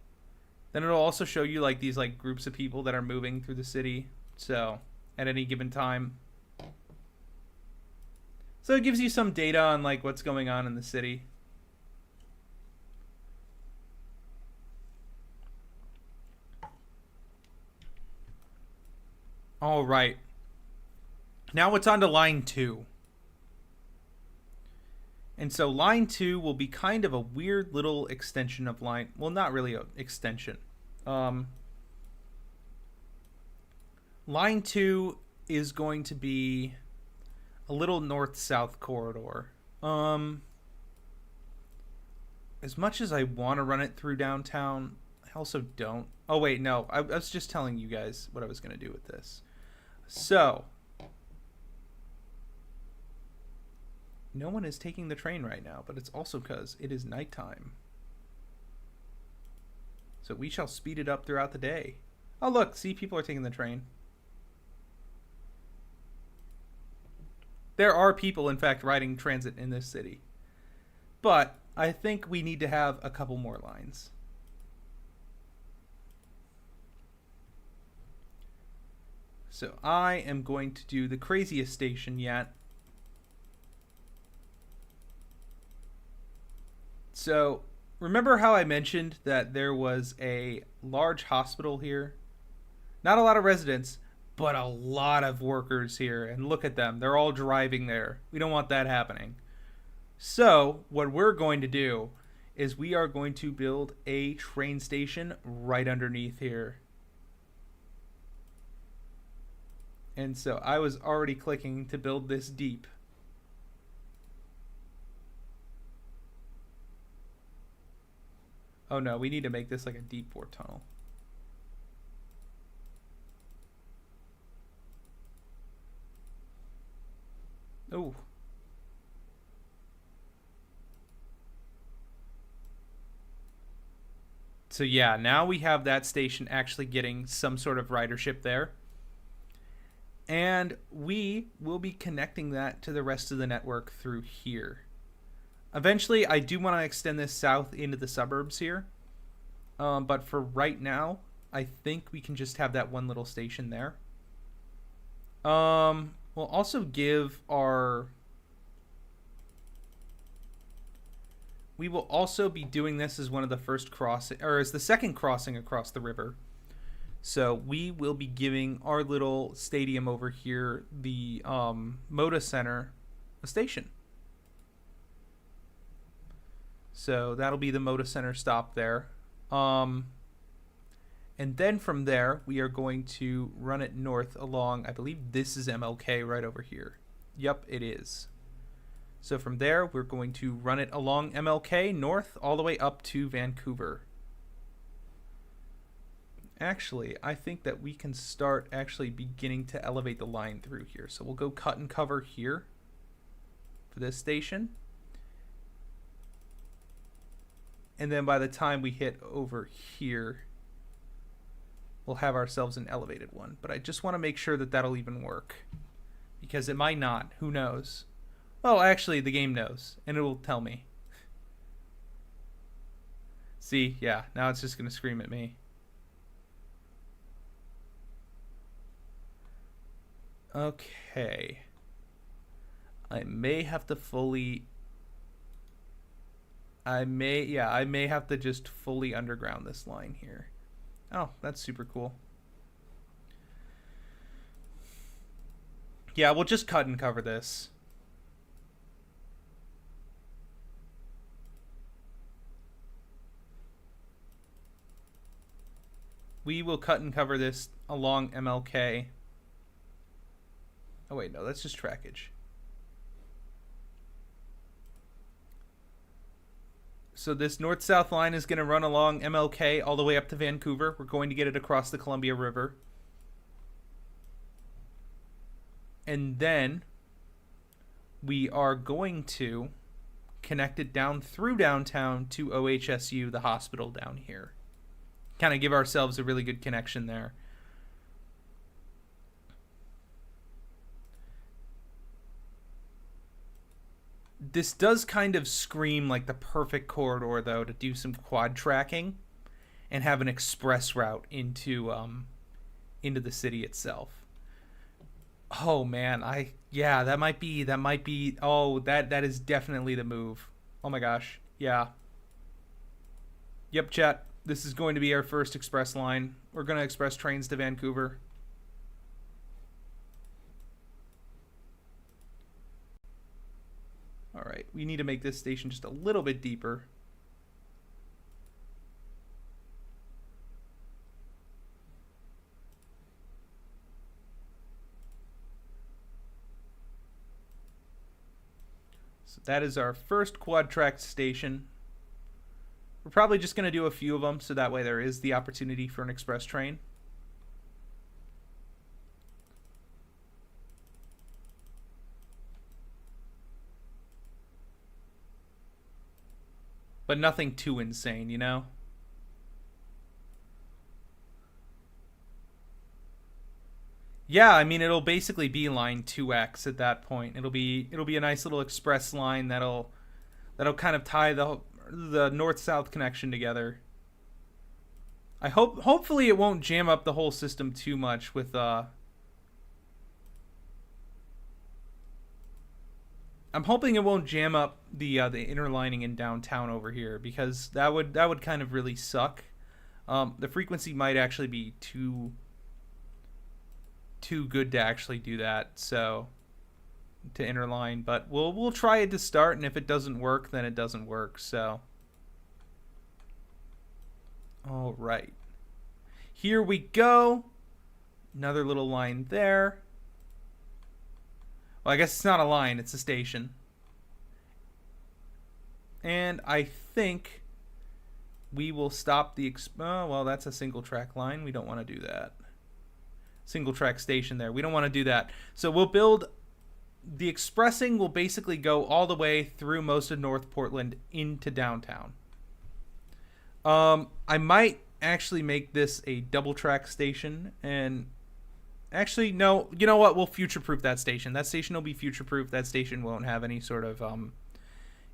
Then it'll also show you like these like groups of people that are moving through the city. So, at any given time. So it gives you some data on like what's going on in the city. All right. Now it's on to line 2. And so line 2 will be kind of a weird little extension of line. Well, not really an extension. Line 2 is going to be a little north-south corridor. As much as I want to run it through downtown, I also don't. Oh, wait, no. I was just telling you guys what I was going to do with this. So no one is taking the train right now, but it's also because it is nighttime. So we shall speed it up throughout the day. Oh, look, see, people are taking the train. There are people, in fact, riding transit in this city. But I think we need to have a couple more lines. So I am going to do the craziest station yet. So, remember how I mentioned that there was a large hospital here? Not a lot of residents, but a lot of workers here. And look at them. They're all driving there. We don't want that happening. So, what we're going to do is we are going to build a train station right underneath here. And so I was already clicking to build this deep. Oh no, we need to make this like a deep 4 tunnel. Oh. So yeah, now we have that station actually getting some sort of ridership there. And we will be connecting that to the rest of the network through here. Eventually, I do want to extend this south into the suburbs here. But for right now, I think we can just have that one little station there. We'll also give our... We will also be doing this as one of the first crossing, or as the second crossing across the river. So we will be giving our little stadium over here, the Moda Center, a station. So that'll be the Moda Center stop there. And then from there, we are going to run it north along, I believe this is MLK right over here. Yep, it is. So from there, we're going to run it along MLK north all the way up to Vancouver. Actually, I think that we can start actually beginning to elevate the line through here. So we'll go cut and cover here for this station. And then by the time we hit over here, we'll have ourselves an elevated one. But I just want to make sure that that'll even work, because it might not. Who knows? Well, actually, the game knows, and it will tell me. See, yeah, now it's just going to scream at me. Okay. I may have to fully... I may have to just fully underground this line here. Oh, that's super cool. Yeah, we'll just cut and cover this. We will cut and cover this along MLK. Oh wait, no, that's just trackage. So this north-south line is going to run along MLK all the way up to Vancouver. We're going to get it across the Columbia River. And then we are going to connect it down through downtown to OHSU, the hospital down here. Kind of give ourselves a really good connection there. This does kind of scream like the perfect corridor, though, to do some quad tracking and have an express route into the city itself. Oh man, that might be oh, that is definitely the move. Oh my gosh. Yeah. Yep, chat. This is going to be our first express line. We're going to express trains to Vancouver. All right, we need to make this station just a little bit deeper. So that is our first quad track station. We're probably just going to do a few of them, so that way there is the opportunity for an express train. But nothing too insane, you know? Yeah, I mean, it'll basically be line 2X at that point. It'll be a nice little express line that'll kind of tie the north-south connection together. Hopefully it won't jam up the whole system too much with I'm hoping it won't jam up the inner lining in downtown over here, because that would kind of really suck. The frequency might actually be too good to actually do that, so to interline, but we'll try it to start, and if it doesn't work, then it doesn't work. So all right, here we go. Another little line there. Well, I guess it's not a line, it's a station. And I think we will stop the... oh, well, that's a single track line. We don't want to do that. Single track station there. We don't want to do that. So we'll build... the expressing will basically go all the way through most of North Portland into downtown. I might actually make this a double track station, and actually no, you know what, we'll future proof that station. That station will be future proof. That station won't have any sort of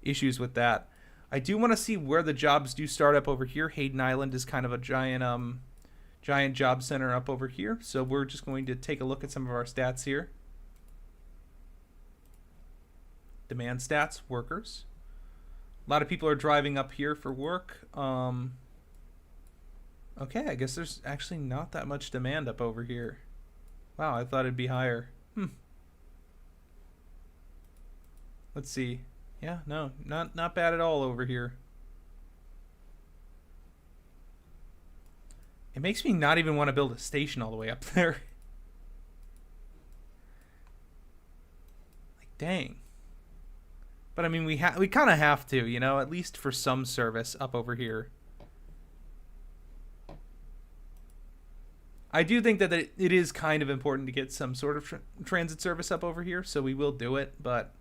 issues with that. I do want to see where the jobs do start up over here. Hayden Island is kind of a giant job center up over here, so we're just going to take a look at some of our stats here. Demand stats, workers. A lot of people are driving up here for work. Okay, I guess there's actually not that much demand up over here. Wow, I thought it'd be higher. Let's see. Yeah, no, not bad at all over here. It makes me not even want to build a station all the way up there. Like, dang. But I mean, we kind of have to, you know, at least for some service up over here. I do think that it is kind of important to get some sort of transit service up over here, so we will do it, but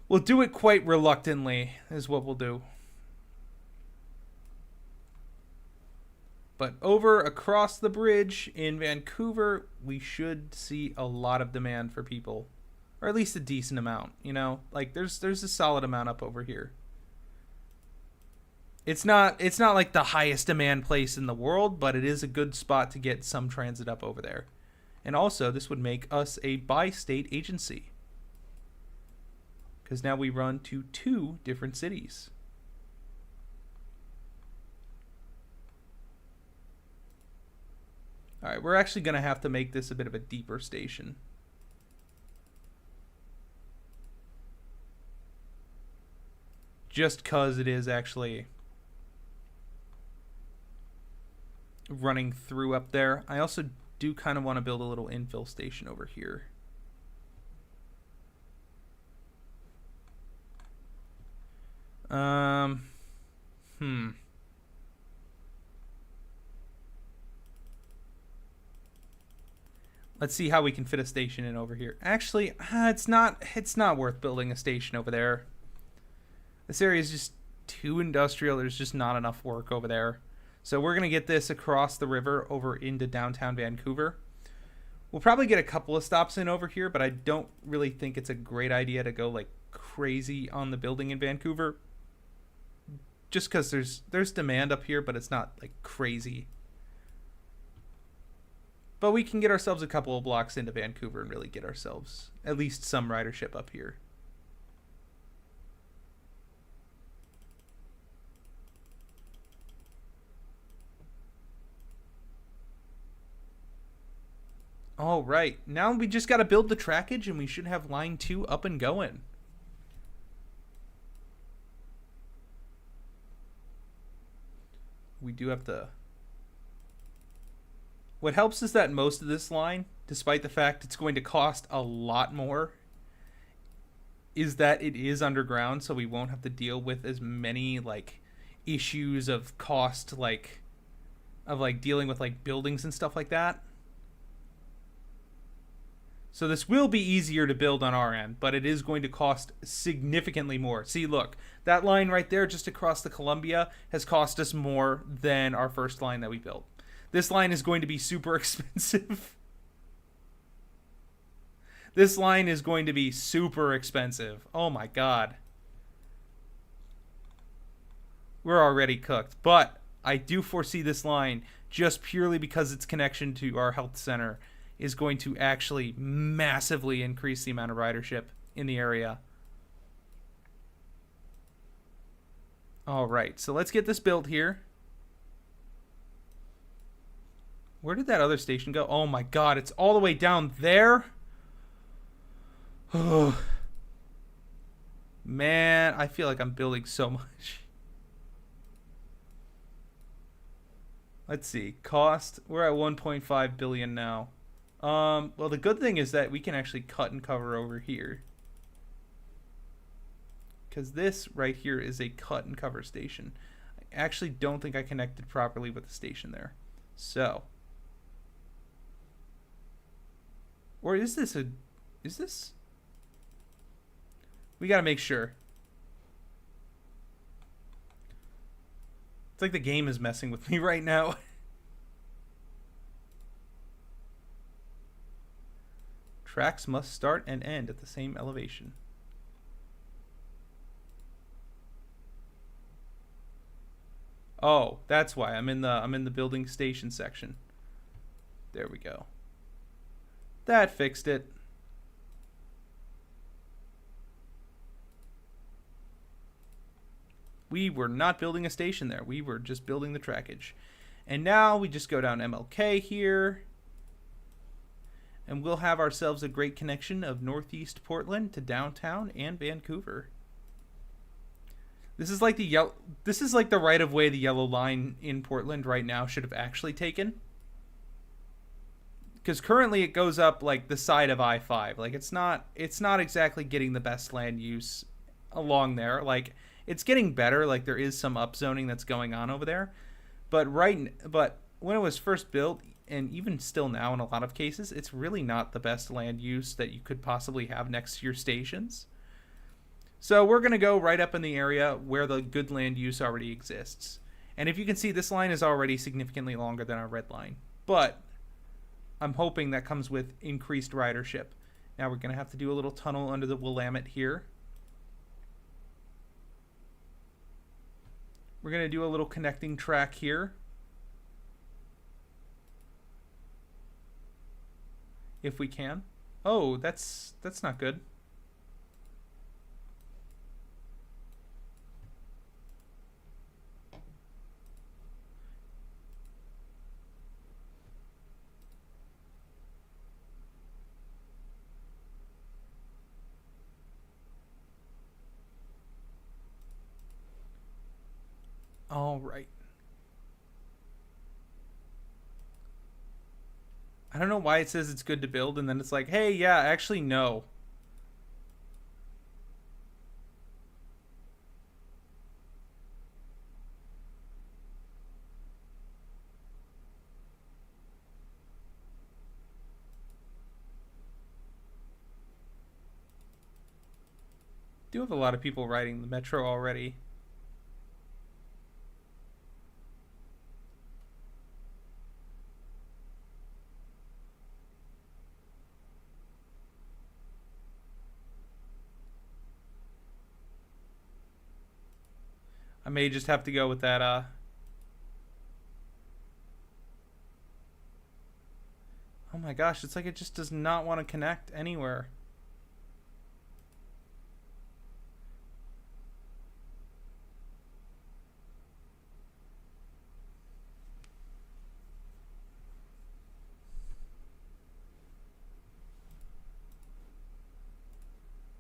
we'll do it quite reluctantly is what we'll do. But over across the bridge in Vancouver, we should see a lot of demand for people. Or at least a decent amount, you know? Like, there's a solid amount up over here. It's not like the highest demand place in the world, but it is a good spot to get some transit up over there. And also, this would make us a bi-state agency. Because now we run to 2 different cities. Alright, we're actually going to have to make this a bit of a deeper station. Just because it is actually running through up there. I also do kind of want to build a little infill station over here. Let's see how we can fit a station in over here. Actually, it's not worth building a station over there. This area is just too industrial. There's just not enough work over there. So we're going to get this across the river over into downtown Vancouver. We'll probably get a couple of stops in over here, but I don't really think it's a great idea to go like crazy on the building in Vancouver. Just because there's demand up here, but it's not like crazy. But we can get ourselves a couple of blocks into Vancouver and really get ourselves at least some ridership up here. All right, now we just got to build the trackage and we should have line 2 up and going. We do have to... What helps is that most of this line, despite the fact it's going to cost a lot more, is that it is underground, so we won't have to deal with as many like issues of cost, like dealing with like buildings and stuff like that. So this will be easier to build on our end, but it is going to cost significantly more. See, look, that line right there just across the Columbia has cost us more than our first line that we built. This line is going to be super expensive. This line is going to be super expensive. Oh my god. We're already cooked. But I do foresee this line, just purely because its connection to our health center, is going to actually massively increase the amount of ridership in the area. Alright, so let's get this built here. Where did that other station go? Oh my god, it's all the way down there? Oh. Man, I feel like I'm building so much. Let's see, cost, we're at 1.5 billion now. Well, the good thing is that we can actually cut and cover over here. Because this right here is a cut and cover station. I actually don't think I connected properly with the station there. So. Or is this a... Is this... We gotta make sure. It's like the game is messing with me right now. Tracks must start and end at the same elevation. Oh, that's why I'm in the building station section. There we go. That fixed it. We were not building a station there. We were just building the trackage. And now we just go down MLK here. And we'll have ourselves a great connection of Northeast Portland to downtown and Vancouver. This is like the right of way the yellow line in Portland right now should have actually taken. Because currently it goes up like the side of I-5. Like it's not exactly getting the best land use along there. Like it's getting better. Like there is some upzoning that's going on over there. But when it was first built, and even still now in a lot of cases, it's really not the best land use that you could possibly have next to your stations. So we're going to go right up in the area where the good land use already exists. And if you can see, this line is already significantly longer than our red line. But I'm hoping that comes with increased ridership. Now we're going to have to do a little tunnel under the Willamette here. We're going to do a little connecting track here. If we can. Oh, that's not good. All right. I don't know why it says it's good to build, and then it's like, hey, yeah, actually, no. Do have a lot of people riding the metro already. I may just have to go with that, Oh my gosh, it's like it just does not want to connect anywhere.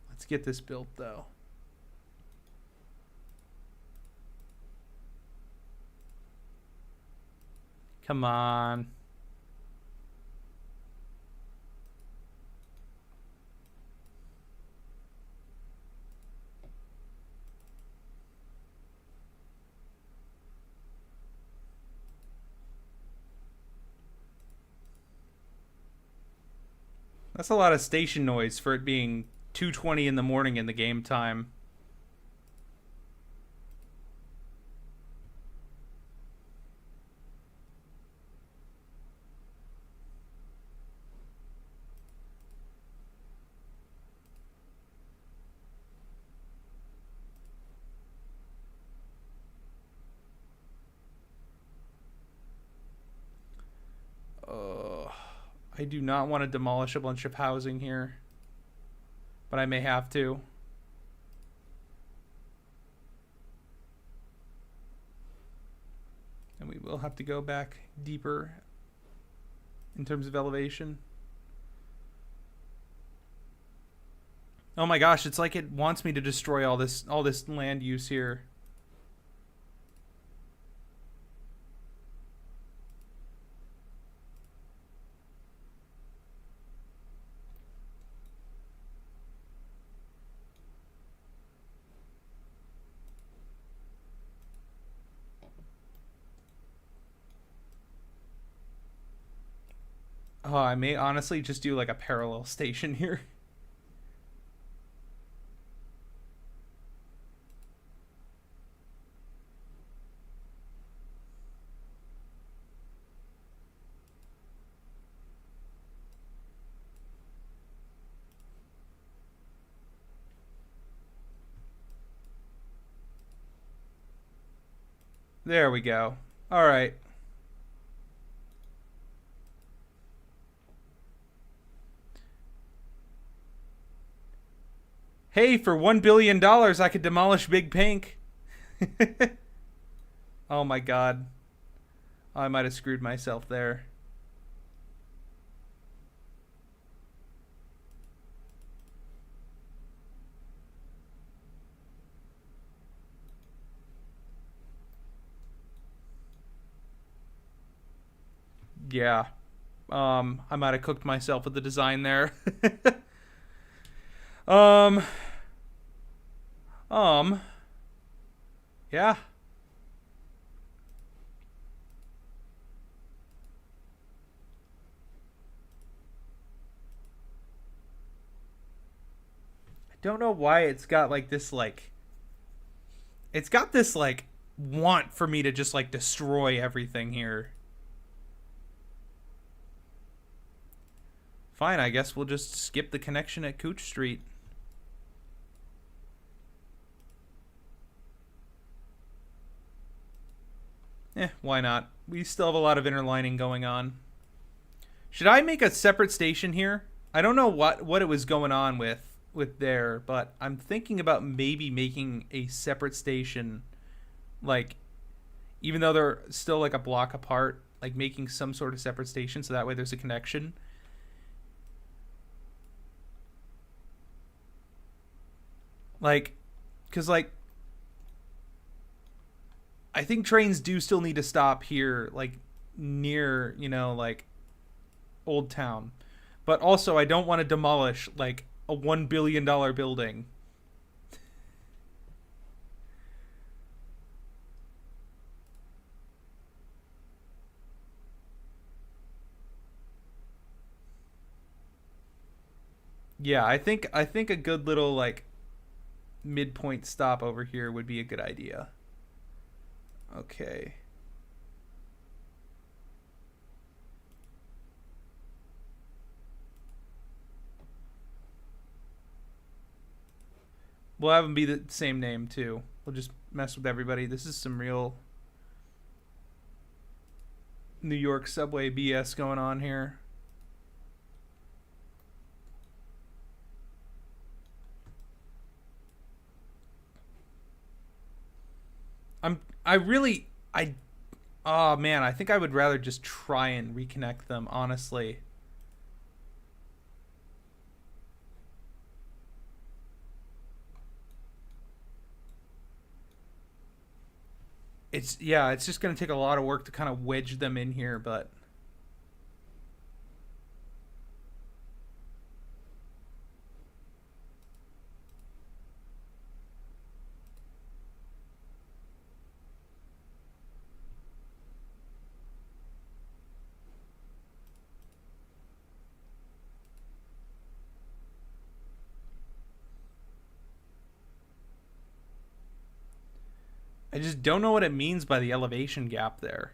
Let's get this built, though. Come on. That's a lot of station noise for it being 2:20 in the morning in the game time. I do not want to demolish a bunch of housing here, but I may have to. And we will have to go back deeper in terms of elevation. Oh my gosh, it's like it wants me to destroy all this land use here. Oh, I may honestly just do like a parallel station here. There we go. All right. Hey, for $1 billion, I could demolish Big Pink. Oh my god. I might have screwed myself there. Yeah. I might have cooked myself with the design there. um, um, yeah. I don't know why it's got like this like it's got this like want for me to just like destroy everything here. Fine, I guess we'll just skip the connection at Cooch Street. Why not? We still have a lot of interlining going on. Should I make a separate station here? I don't know what it was going on with there, but I'm thinking about maybe making a separate station, like even though they're still like a block apart, like making some sort of separate station so that way there's a connection. Like, because like I think trains do still need to stop here, like near, like Old Town. But also, I don't want to demolish like a $1 billion building. Yeah, I think a good little like midpoint stop over here would be a good idea. Okay. We'll have them be the same name too. We'll just mess with everybody. This is some real New York subway BS going on here. I really I oh man, I think I would rather just try and reconnect them, honestly. It's just going to take a lot of work to kind of wedge them in here, but I just don't know what it means by the elevation gap there.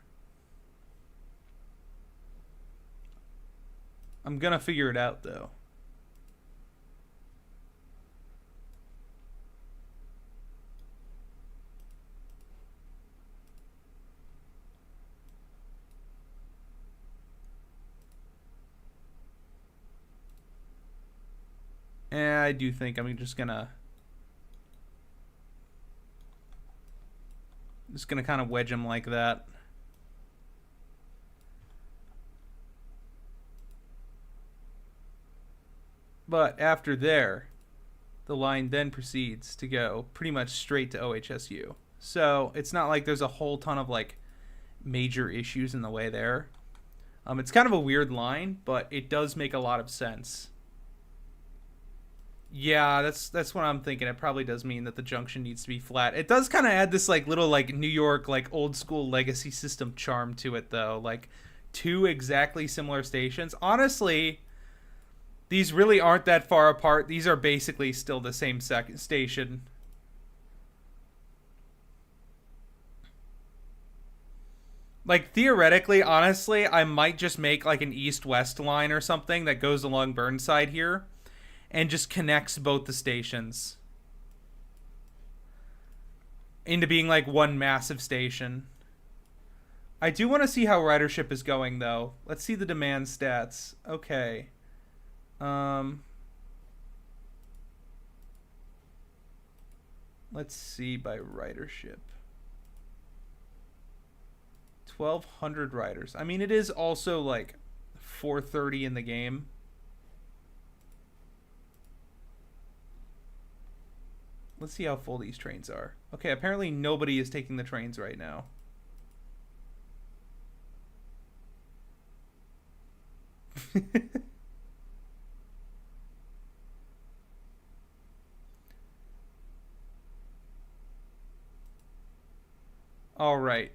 I'm going to figure it out though. And I do think I'm just gonna kind of wedge them like that. But after there, the line then proceeds to go pretty much straight to OHSU. So it's not like there's a whole ton of like major issues in the way there. It's kind of a weird line, but it does make a lot of sense. Yeah, that's what I'm thinking. It probably does mean that the junction needs to be flat. It does kind of add this like little like New York like old school legacy system charm to it though. Like two exactly similar stations. Honestly, these really aren't that far apart. These are basically still the same station. Like, theoretically, honestly, I might just make like an east-west line or something that goes along Burnside here and just connects both the stations into being like one massive station. I do want to see how ridership is going, though. Let's see the demand stats. Okay. Let's see by ridership. 1,200 riders. I mean, it is also like 4:30 in the game. Let's see how full these trains are. Okay, apparently nobody is taking the trains right now. All right.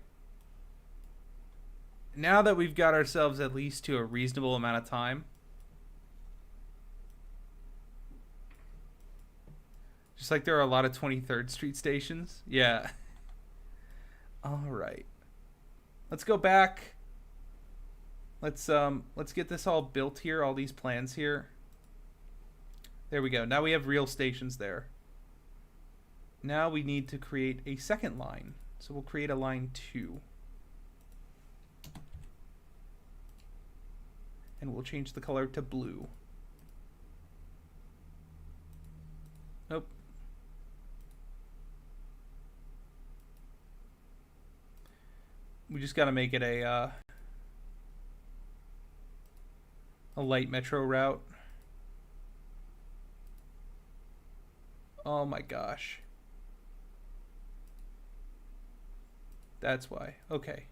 Now that we've got ourselves at least to a reasonable amount of time, just like there are a lot of 23rd Street stations. Yeah. All right. Let's go back. Let's get this all built here, all these plans here. There we go. Now we have real stations there. Now we need to create a second line. So we'll create a line 2. And we'll change the color to blue. Nope. We just got to make it a light metro route. Oh my gosh. That's why. Okay.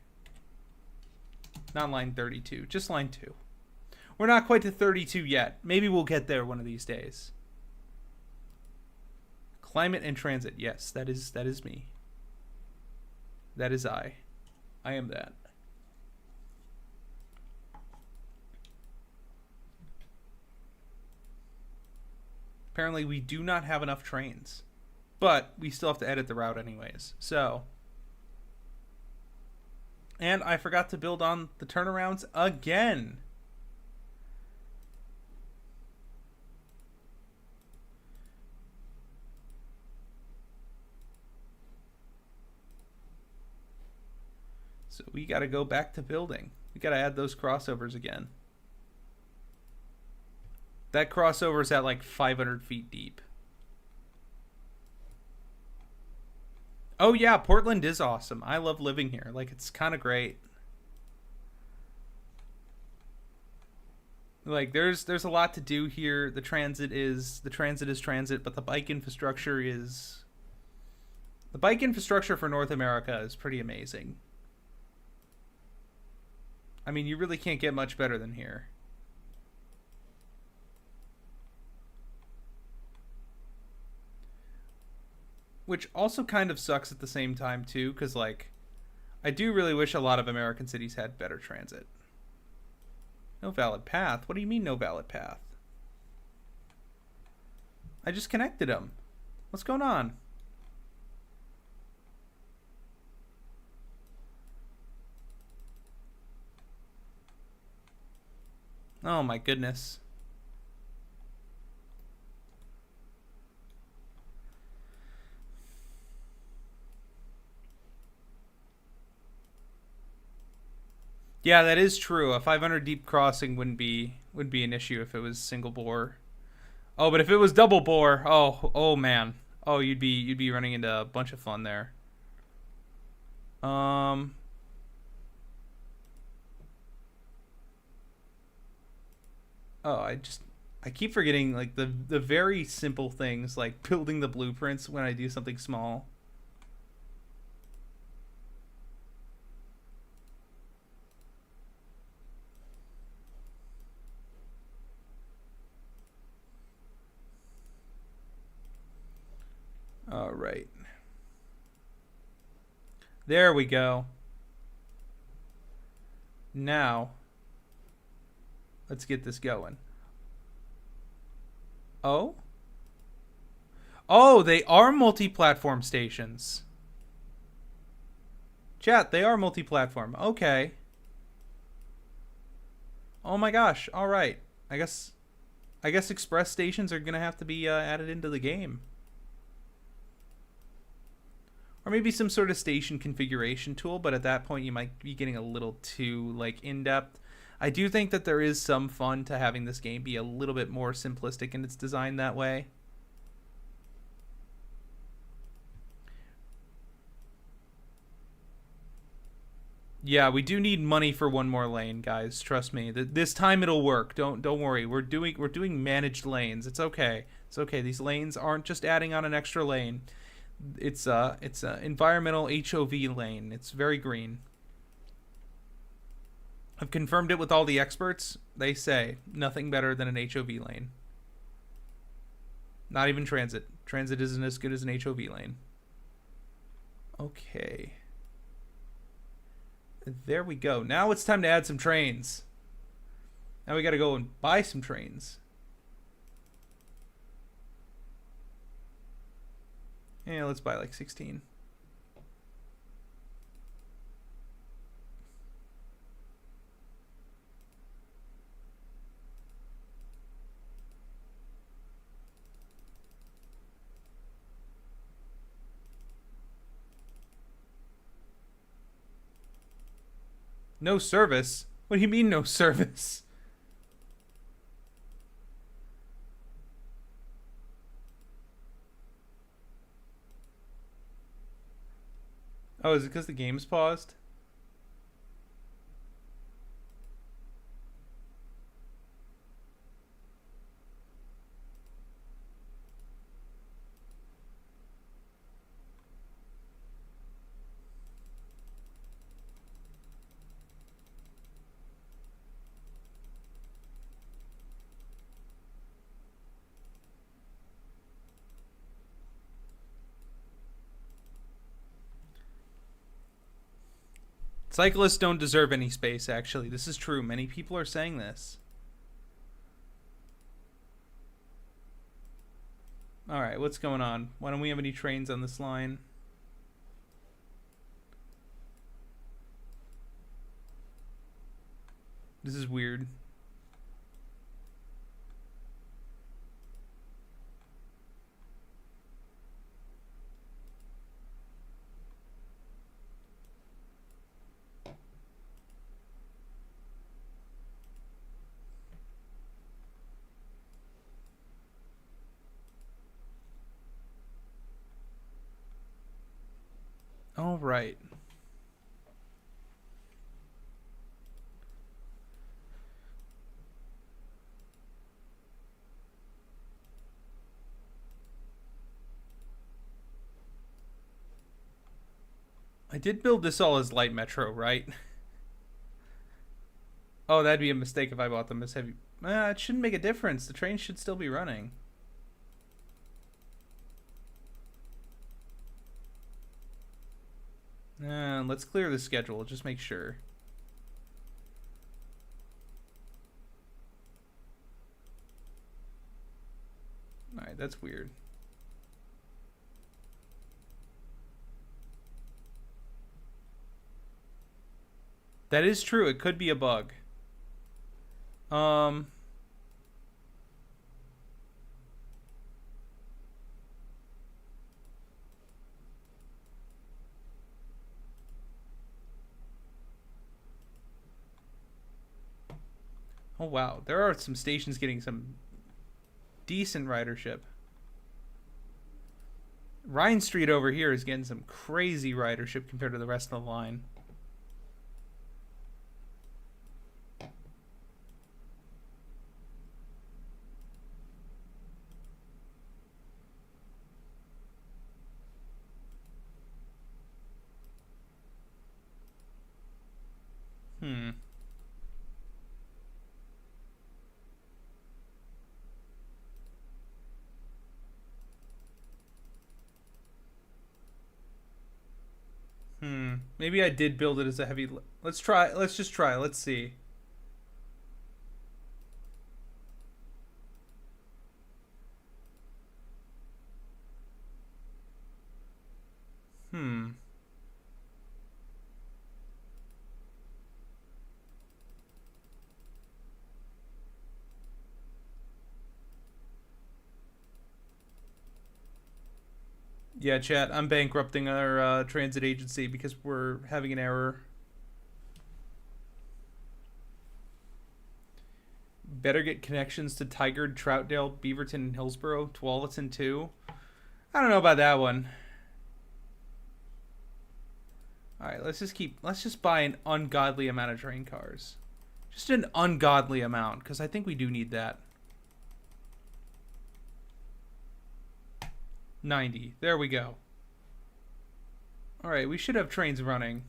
Not line 32, just line 2. We're not quite to 32 yet. Maybe we'll get there one of these days. Climate and transit. Yes, that is me. That is I. I am that. Apparently we do not have enough trains. But we still have to edit the route anyways. So. And I forgot to build on the turnarounds again. So we got to go back to building. We got to add those crossovers again. That crossover is at like 500 feet deep. Oh yeah, Portland is awesome. I love living here. Like, it's kind of great. Like, there's a lot to do here. The transit is transit, but the bike infrastructure for North America is pretty amazing. I mean, you really can't get much better than here. Which also kind of sucks at the same time, too, because, like, I do really wish a lot of American cities had better transit. No valid path? What do you mean, no valid path? I just connected them. What's going on? Oh, my goodness. Yeah, that is true. A 500 deep crossing would be an issue if it was single bore. Oh, but if it was double bore, oh man. Oh, you'd be running into a bunch of fun there. Oh, I keep forgetting like the very simple things like building the blueprints when I do something small. All right. There we go. Now, let's get this going. Oh? Oh, they are multi-platform stations. Chat, they are multi-platform. Okay. Oh my gosh. All right. I guess express stations are going to have to be added into the game. Or maybe some sort of station configuration tool, but at that point you might be getting a little too like in-depth. I do think that there is some fun to having this game be a little bit more simplistic in its design that way. Yeah, we do need money for one more lane, guys. Trust me. This time it'll work. Don't worry. We're doing managed lanes. It's okay. It's okay. These lanes aren't just adding on an extra lane. It's a environmental HOV lane. It's very green. I've confirmed it with all the experts. They say nothing better than an HOV lane. Not even transit. Transit isn't as good as an HOV lane. Okay. There we go. Now it's time to add some trains. Now we gotta go and buy some trains. Yeah, let's buy like 16. No service? What do you mean no service? Oh, is it because the game's paused? Cyclists don't deserve any space, actually. This is true. Many people are saying this. Alright, what's going on? Why don't we have any trains on this line? This is weird. All right. I did build this all as light metro, right? Oh, that'd be a mistake if I bought them as heavy. It shouldn't make a difference. The train should still be running. Let's clear the schedule. Just make sure. Alright, that's weird. That is true. It could be a bug. Oh wow, there are some stations getting some decent ridership. Rhine Street over here is getting some crazy ridership compared to the rest of the line. Maybe I did build it as a heavy. Let's try. Let's just try. Let's see. Hmm. Yeah, chat. I'm bankrupting our transit agency because we're having an error. Better get connections to Tigard, Troutdale, Beaverton, and Hillsborough. Tualatin too. I don't know about that one. All right, let's just buy an ungodly amount of train cars. Just an ungodly amount, because I think we do need that. 90. There we go. All right, we should have trains running.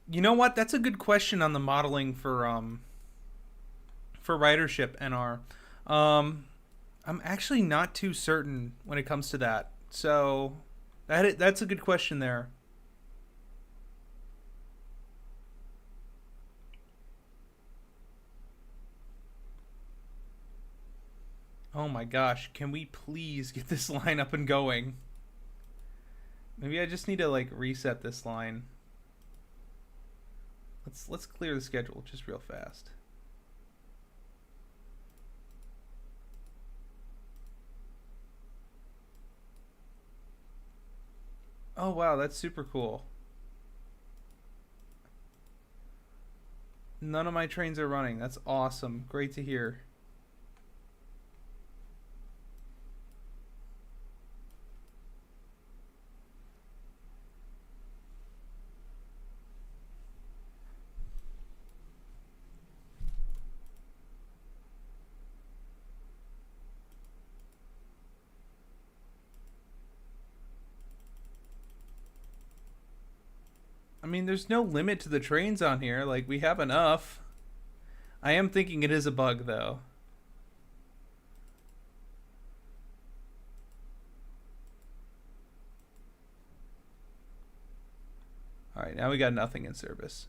You know what? That's a good question on the modeling for ridership NR. I'm actually not too certain when it comes to that. So that's a good question there. Oh my gosh, can we please get this line up and going? Maybe I just need to like reset this line. Let's clear the schedule just real fast. Oh wow, that's super cool. None of my trains are running. That's awesome. Great to hear. I mean, there's no limit to the trains on here. Like, we have enough. I am thinking it is a bug, though. Alright, now we got nothing in service.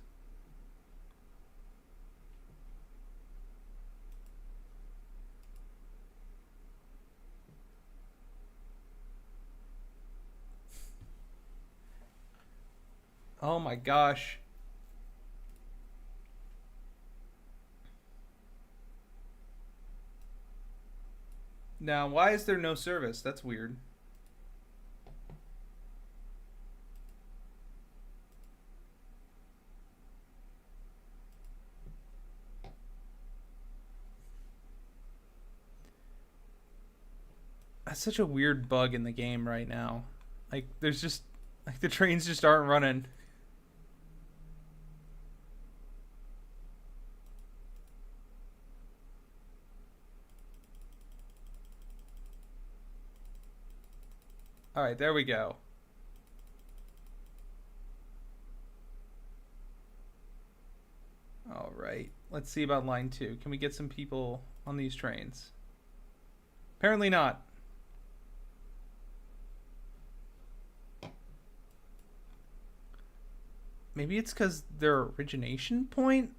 Oh my gosh. Now, why is there no service? That's weird. That's such a weird bug in the game right now. Like, there's just... Like, the trains just aren't running. Alright, there we go. Alright, let's see about line 2. Can we get some people on these trains? Apparently not. Maybe it's because their origination point?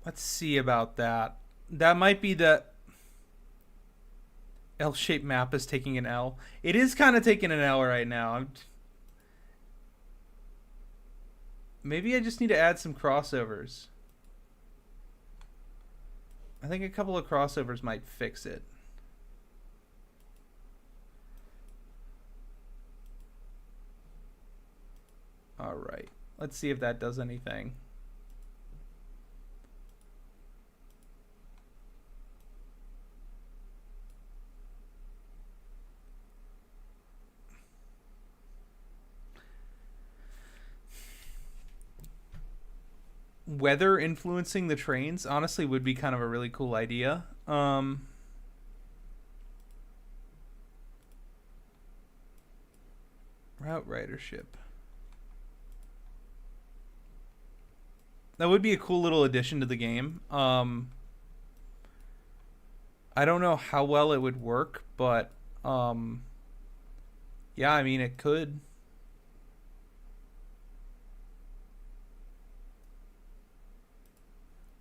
Let's see about that. That might be the L-shaped map is taking an L. It is kind of taking an L right now. Maybe I just need to add some crossovers. I think a couple of crossovers might fix it. Alright, let's see if that does anything. Weather influencing the trains honestly would be kind of a really cool idea. Route ridership. That would be a cool little addition to the game. I don't know how well it would work, but yeah, I mean, it could.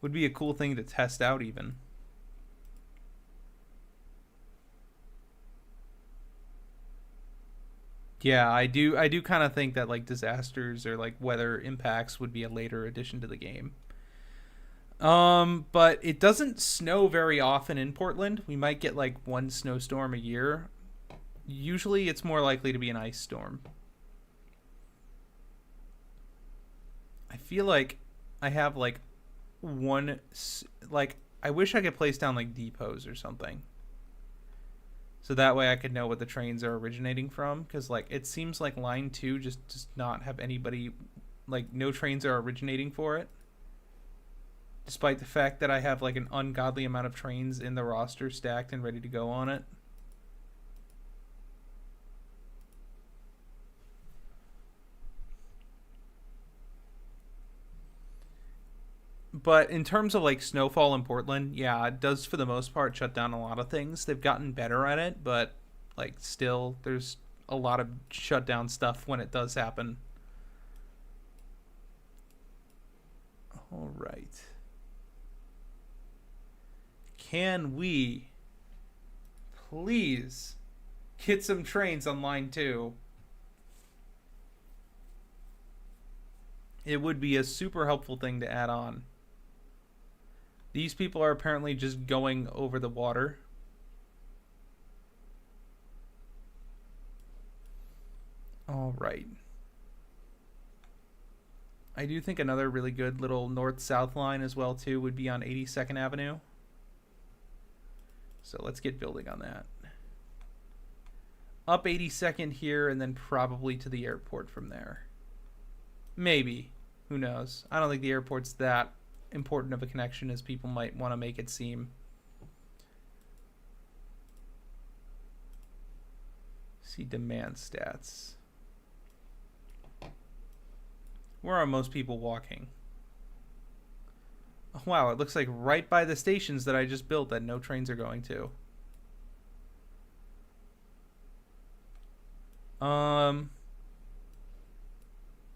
Would be a cool thing to test out even. Yeah, I do kind of think that like disasters or like weather impacts would be a later addition to the game. But it doesn't snow very often in Portland. We might get like one snowstorm a year. Usually it's more likely to be an ice storm. I feel like I have like one like I wish I could place down like depots or something. So that way I could know what the trains are originating from, cuz like it seems like line 2 just does not have anybody, like no trains are originating for it. Despite the fact that I have like an ungodly amount of trains in the roster stacked and ready to go on it. But in terms of like snowfall in Portland, yeah, it does for the most part shut down a lot of things. They've gotten better at it, but like still there's a lot of shutdown stuff when it does happen. All right. Can we please get some trains on line 2? It would be a super helpful thing to add on. These people are apparently just going over the water. All right. I do think another really good little north-south line as well too would be on 82nd Avenue. So let's get building on that. Up 82nd here and then probably to the airport from there. Maybe. Who knows? I don't think the airport's that important of a connection as people might want to make it seem. See demand stats. Where are most people walking? Oh, wow, it looks like right by the stations that I just built that no trains are going to.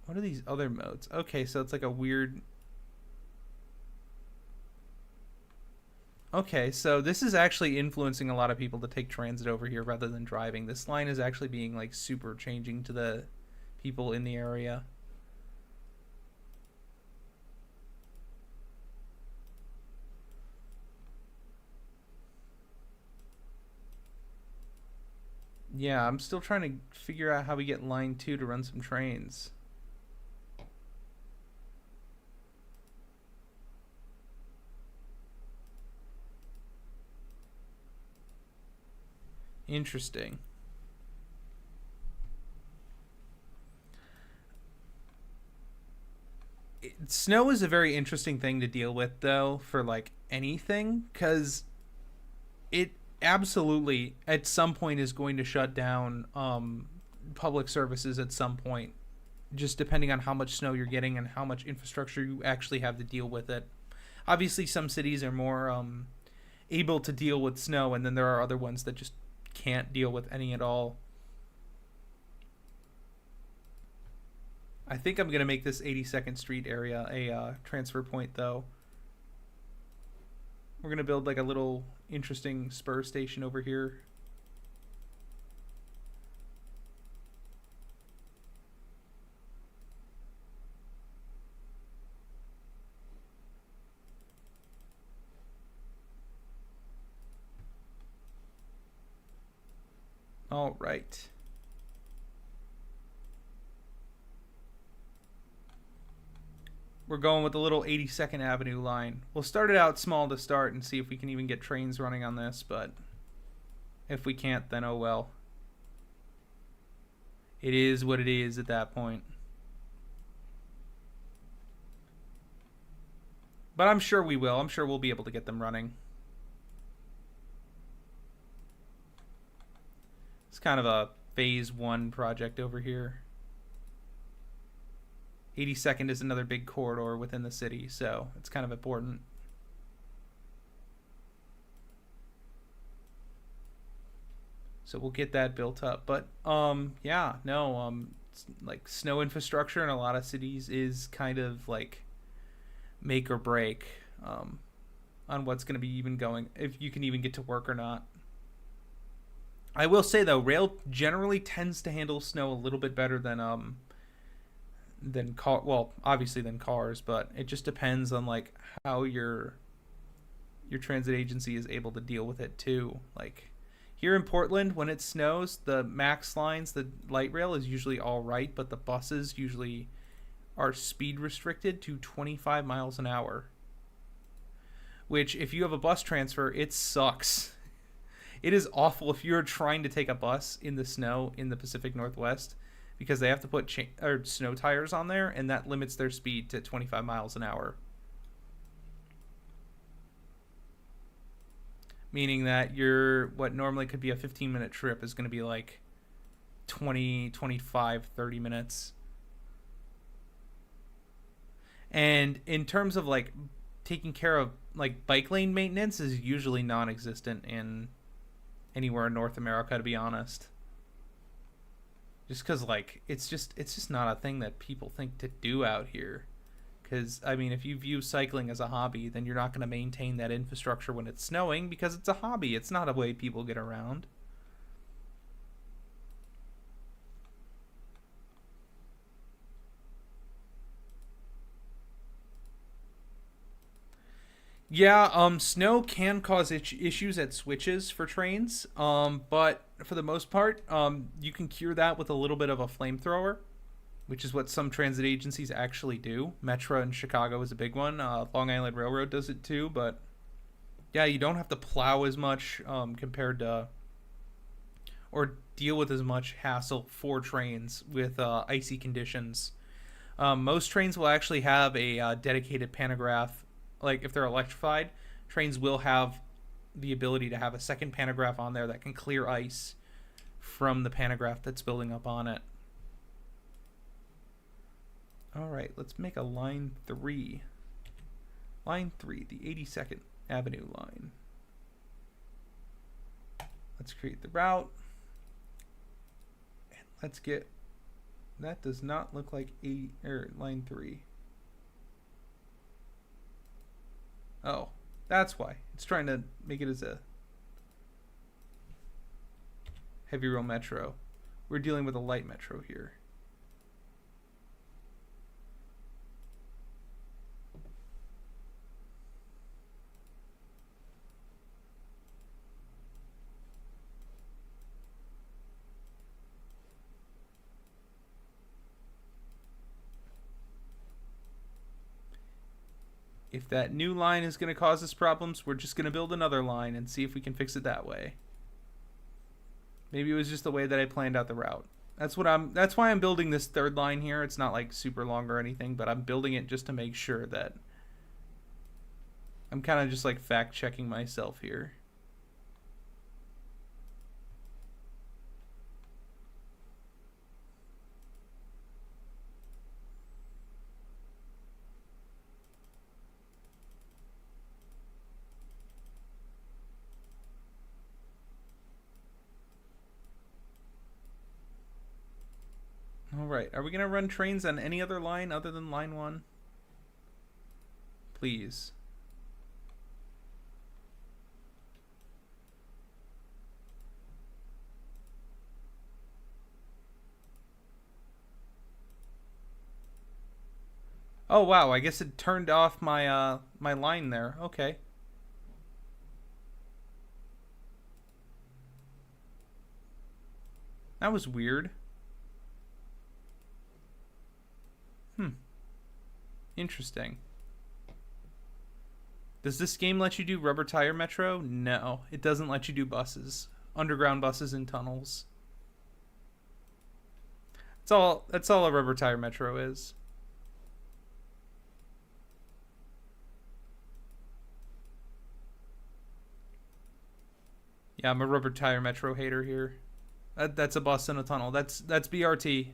What are these other modes? Okay, so it's like a weird... Okay, so this is actually influencing a lot of people to take transit over here rather than driving. This line is actually being like super changing to the people in the area. Yeah, I'm still trying to figure out how we get line 2 to run some trains. Interesting. Snow is a very interesting thing to deal with, though, for like anything, because it absolutely at some point is going to shut down public services at some point, just depending on how much snow you're getting and how much infrastructure you actually have to deal with it. Obviously, some cities are more able to deal with snow, and then there are other ones that just can't deal with any at all. I think I'm going to make this 82nd Street area a transfer point, though. We're going to build like a little interesting spur station over here. All right. We're going with the little 82nd Avenue line. We'll start it out small to start and see if we can even get trains running on this, but if we can't, then oh well. It is what it is at that point. But I'm sure we will. I'm sure we'll be able to get them running. It's kind of a phase 1 project over here. 82nd is another big corridor within the city, so it's kind of important. So we'll get that built up. But yeah, no, like snow infrastructure in a lot of cities is kind of like make or break on what's going to be even going, if you can even get to work or not. I will say though, rail generally tends to handle snow a little bit better than car. Well, obviously than cars, but it just depends on like how your transit agency is able to deal with it too. Like here in Portland, when it snows, the max lines, the light rail is usually all right, but the buses usually are speed restricted to 25 miles an hour. Which, if you have a bus transfer, it sucks. It is awful if you're trying to take a bus in the snow in the Pacific Northwest, because they have to put snow tires on there, and that limits their speed to 25 miles an hour. Meaning that what normally could be a 15-minute trip is going to be like 20, 25, 30 minutes. And in terms of like taking care of like bike lane maintenance is usually non-existent in anywhere in North America, to be honest. Just because like it's just not a thing that people think to do out here. Because I mean, if you view cycling as a hobby, then you're not going to maintain that infrastructure when it's snowing, because it's a hobby. It's not a way people get around. Yeah, snow can cause issues at switches for trains, but for the most part, you can cure that with a little bit of a flamethrower, which is what some transit agencies actually do. Metra in Chicago is a big one. Long Island Railroad does it too, but yeah, you don't have to plow as much compared to, or deal with as much hassle for trains with icy conditions. Most trains will actually have a dedicated pantograph. Like if they're electrified, trains will have the ability to have a second pantograph on there that can clear ice from the pantograph that's building up on it. All right, let's make a line 3. Line 3, the 82nd Avenue line. Let's create the route. And let's get, that does not look like line 3. Oh, that's why. It's trying to make it as a heavy rail metro. We're dealing with a light metro here. If that new line is going to cause us problems, we're just going to build another line and see if we can fix it that way. Maybe it was just the way that I planned out the route. That's why I'm building this third line here. It's not like super long or anything, but I'm building it just to make sure that I'm kind of just like fact checking myself here. Alright, are we going to run trains on any other line other than line 1? Please. Oh wow, I guess it turned off my my line there. Okay. That was weird. Interesting. Does this game let you do rubber tire metro? No, it doesn't let you do buses. Underground buses in tunnels. That's all a rubber tire metro is. Yeah, I'm a rubber tire metro hater here. That's a bus in a tunnel. That's BRT.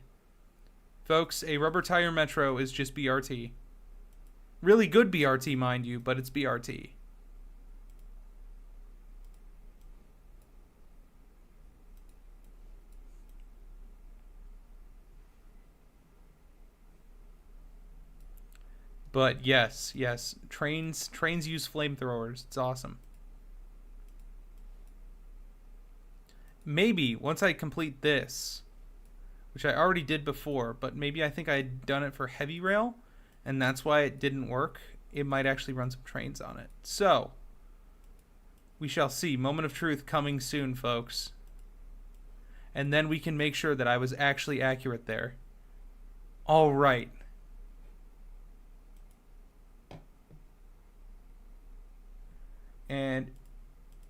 Folks, a rubber tire metro is just BRT. Really good BRT, mind you, but it's BRT. But yes, trains use flamethrowers. It's awesome. Maybe once I complete this, which I already did before, but maybe I think I had done it for heavy rail, and that's why it didn't work. It might actually run some trains on it. So, we shall see. Moment of truth coming soon, folks. And then we can make sure that I was actually accurate there. All right. And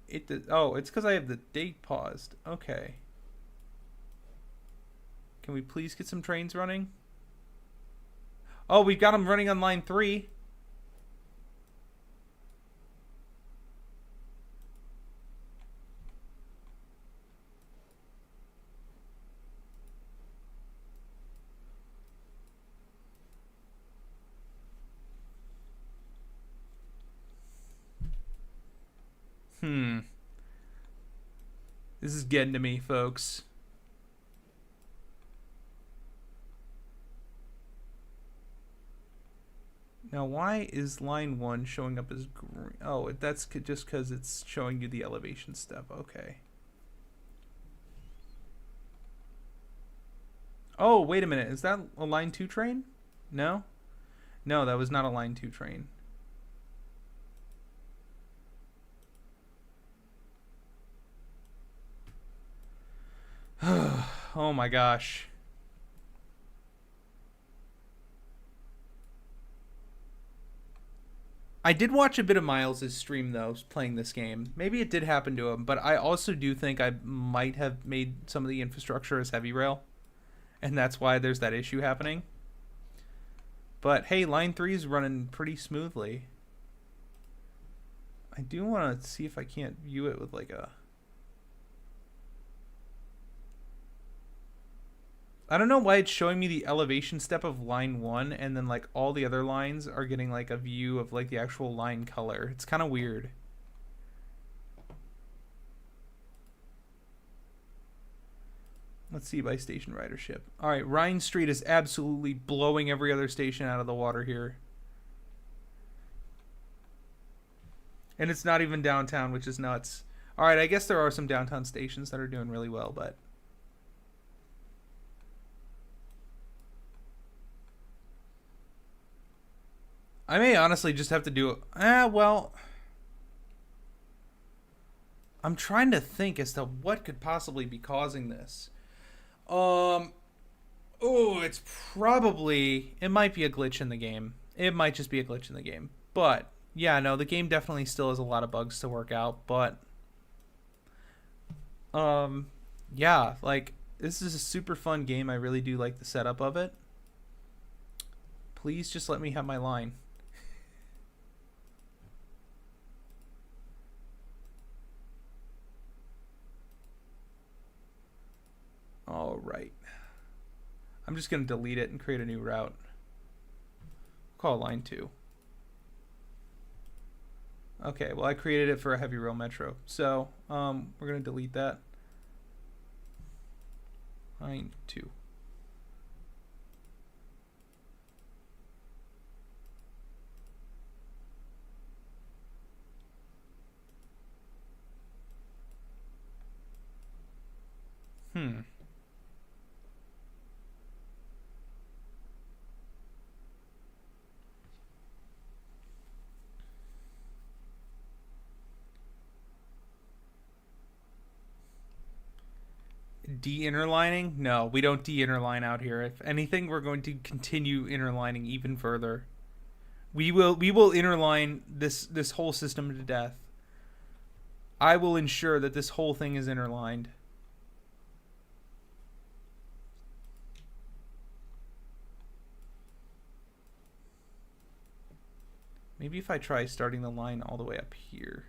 it did, oh, it's because I have the date paused. Okay. Can we please get some trains running? Oh, we've got them running on line 3. This is getting to me, folks. Now, why is line 1 showing up as green? Oh, that's just because it's showing you the elevation step. Okay. Oh, wait a minute. Is that a line 2 train? No? No, that was not a line 2 train. Oh my gosh. I did watch a bit of Miles' stream though, playing this game. Maybe it did happen to him, but I also do think I might have made some of the infrastructure as heavy rail, and that's why there's that issue happening. But hey, line 3 is running pretty smoothly. I do want to see if I can't view it with like a... I don't know why it's showing me the elevation step of line 1 and then like all the other lines are getting like a view of like the actual line color. It's kind of weird. Let's see by station ridership. All right, Rhine Street is absolutely blowing every other station out of the water here. And it's not even downtown, which is nuts. All right, I guess there are some downtown stations that are doing really well, but... I may honestly just have to do... well... I'm trying to think as to what could possibly be causing this. Oh, it's probably... It might be a glitch in the game. It might just be a glitch in the game. But, yeah, no, the game definitely still has a lot of bugs to work out, but... yeah, like, this is a super fun game. I really do like the setup of it. Please just let me have my line. All right. I'm just going to delete it and create a new route. Call line 2. Okay, well I created it for a heavy rail metro. So, we're going to delete that. Line 2. De-interlining? No, we don't de-interline out here. If anything, we're going to continue interlining even further. We will interline this whole system to death. I will ensure that this whole thing is interlined. Maybe if I try starting the line all the way up here.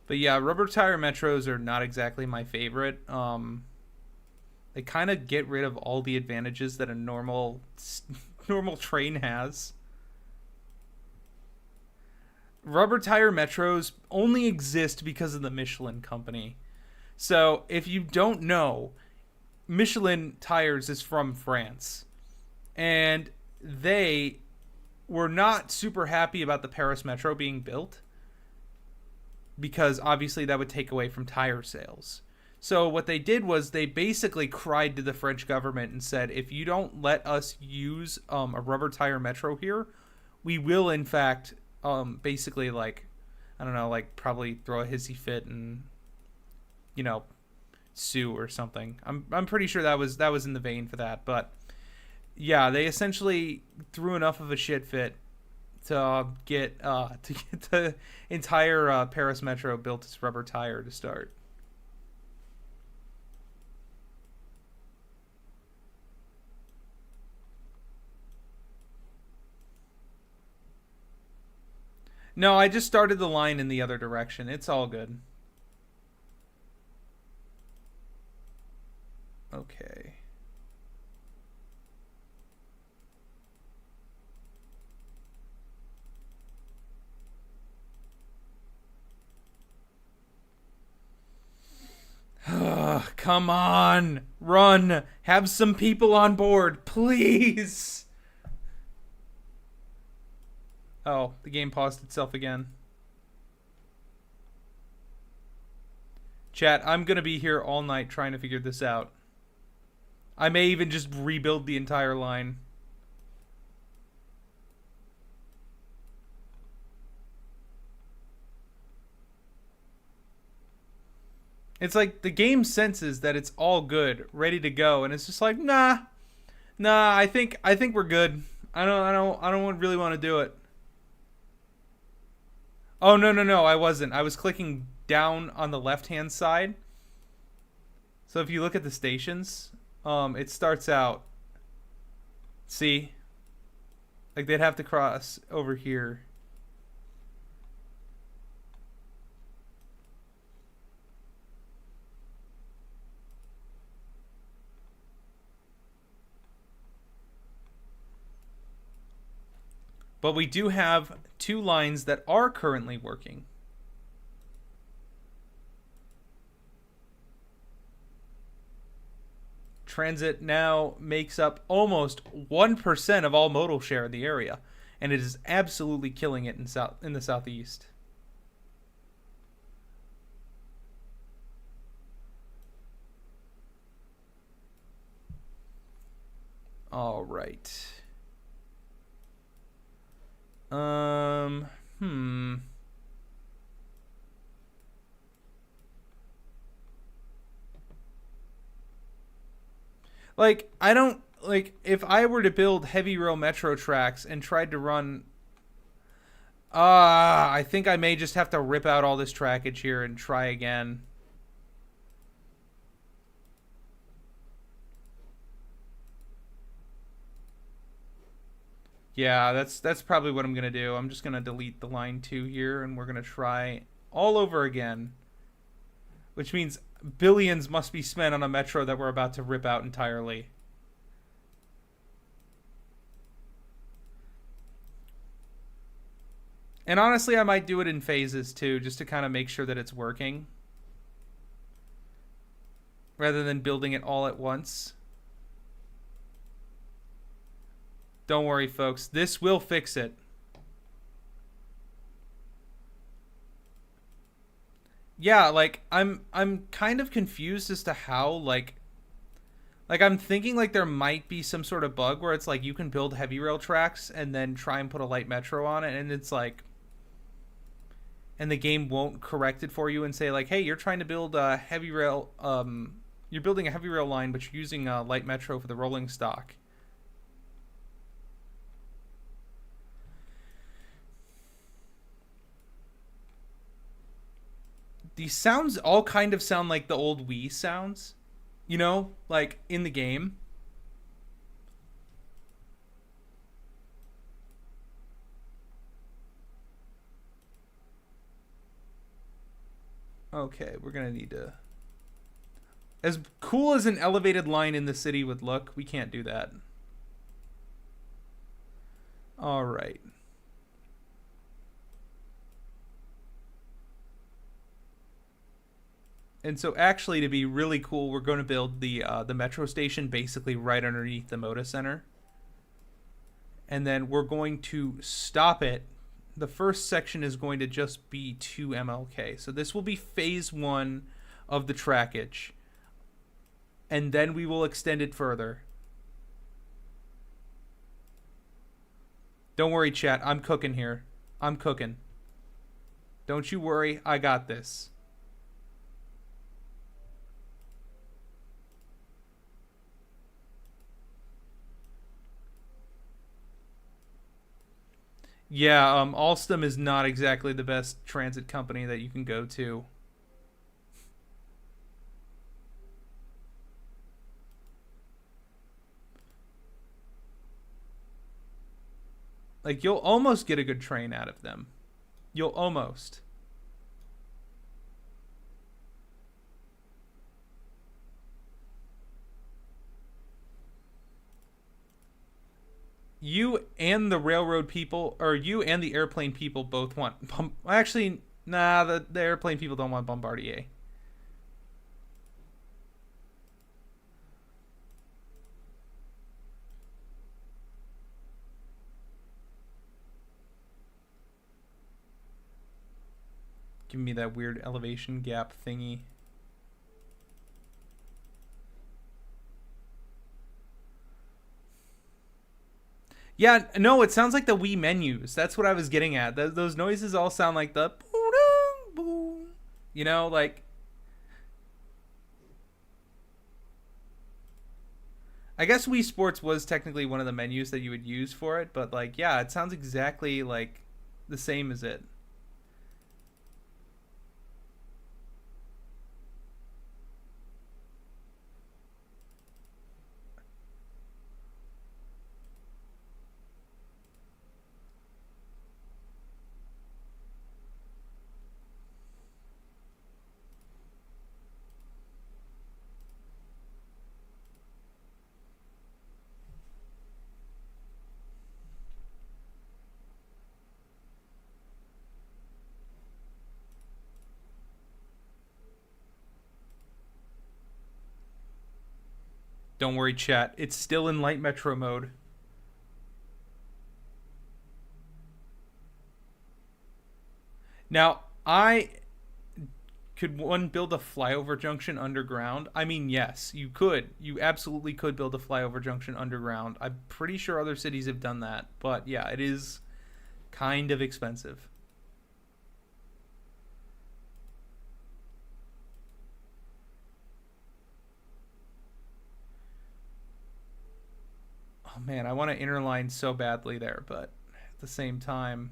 But yeah, rubber tire metros are not exactly my favorite. They kind of get rid of all the advantages that a normal train has. Rubber tire metros only exist because of the Michelin company. So if you don't know, Michelin tires is from France, and they were not super happy about the Paris metro being built because obviously that would take away from tire sales. So what they did was they basically cried to the French government and said, if you don't let us use a rubber tire metro here, we will in fact basically, like, I don't know, like probably throw a hissy fit and, you know, sue or something. I'm pretty sure that was in the vein for that. But yeah, they essentially threw enough of a shit fit to get the entire Paris metro built its rubber tire to start. No, I just started the line in the other direction. It's all good. Okay. Come on. Run. Have some people on board, please. Oh, the game paused itself again. Chat, I'm going to be here all night trying to figure this out. I may even just rebuild the entire line. It's like the game senses that it's all good, ready to go, and it's just like, nah. I think we're good. I don't really want to do it. Oh, no, I wasn't. I was clicking down on the left-hand side. So if you look at the stations, it starts out, see? Like they'd have to cross over here. But we do have two lines that are currently working. Transit now makes up almost 1% of all modal share in the area, and it is absolutely killing it in the southeast. All right. Like, I don't, like, if I were to build heavy rail metro tracks and tried to run, I think I may just have to rip out all this trackage here and try again. Yeah, that's probably what I'm going to do. I'm just going to delete the line 2 here, and we're going to try all over again. Which means billions must be spent on a metro that we're about to rip out entirely. And honestly, I might do it in phases too, just to kind of make sure that it's working. Rather than building it all at once. Don't worry, folks. This will fix it. Yeah, like I'm kind of confused as to how like I'm thinking like there might be some sort of bug where it's like you can build heavy rail tracks and then try and put a light metro on it, and it's like, and the game won't correct it for you and say like, hey, you're trying to build a heavy rail you're building a heavy rail line but you're using a light metro for the rolling stock. These sounds all kind of sound like the old Wii sounds, you know, like in the game. Okay, we're gonna need to. As cool as an elevated line in the city would look, we can't do that. All right. And so actually, to be really cool, we're going to build the metro station basically right underneath the Moda Center. And then we're going to stop it. The first section is going to just be 2 MLK. So this will be phase 1 of the trackage. And then we will extend it further. Don't worry, chat. I'm cooking here. I'm cooking. Don't you worry. I got this. Yeah, Alstom is not exactly the best transit company that you can go to. Like, you'll almost get a good train out of them. You'll almost. You and the railroad people, or you and the airplane people both want... Actually, nah, the airplane people don't want Bombardier. Give me that weird elevation gap thingy. Yeah, no, it sounds like the Wii menus. That's what I was getting at. Those noises all sound like the... You know, like... I guess Wii Sports was technically one of the menus that you would use for it, but, like, yeah, it sounds exactly like the same as it. Don't worry, chat. It's still in light metro mode. Now, could one build a flyover junction underground? I mean, yes, you could. You absolutely could build a flyover junction underground. I'm pretty sure other cities have done that. But yeah, it is kind of expensive. Oh man, I want to interline so badly there, but at the same time...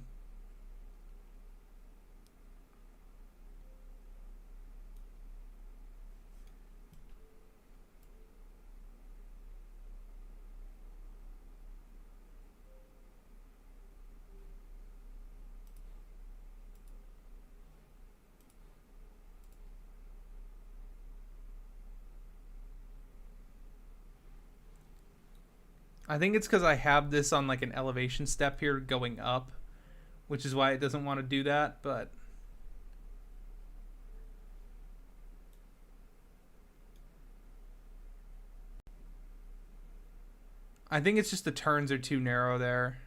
I think it's because I have this on like an elevation step here going up, which is why it doesn't want to do that, but... I think it's just the turns are too narrow there.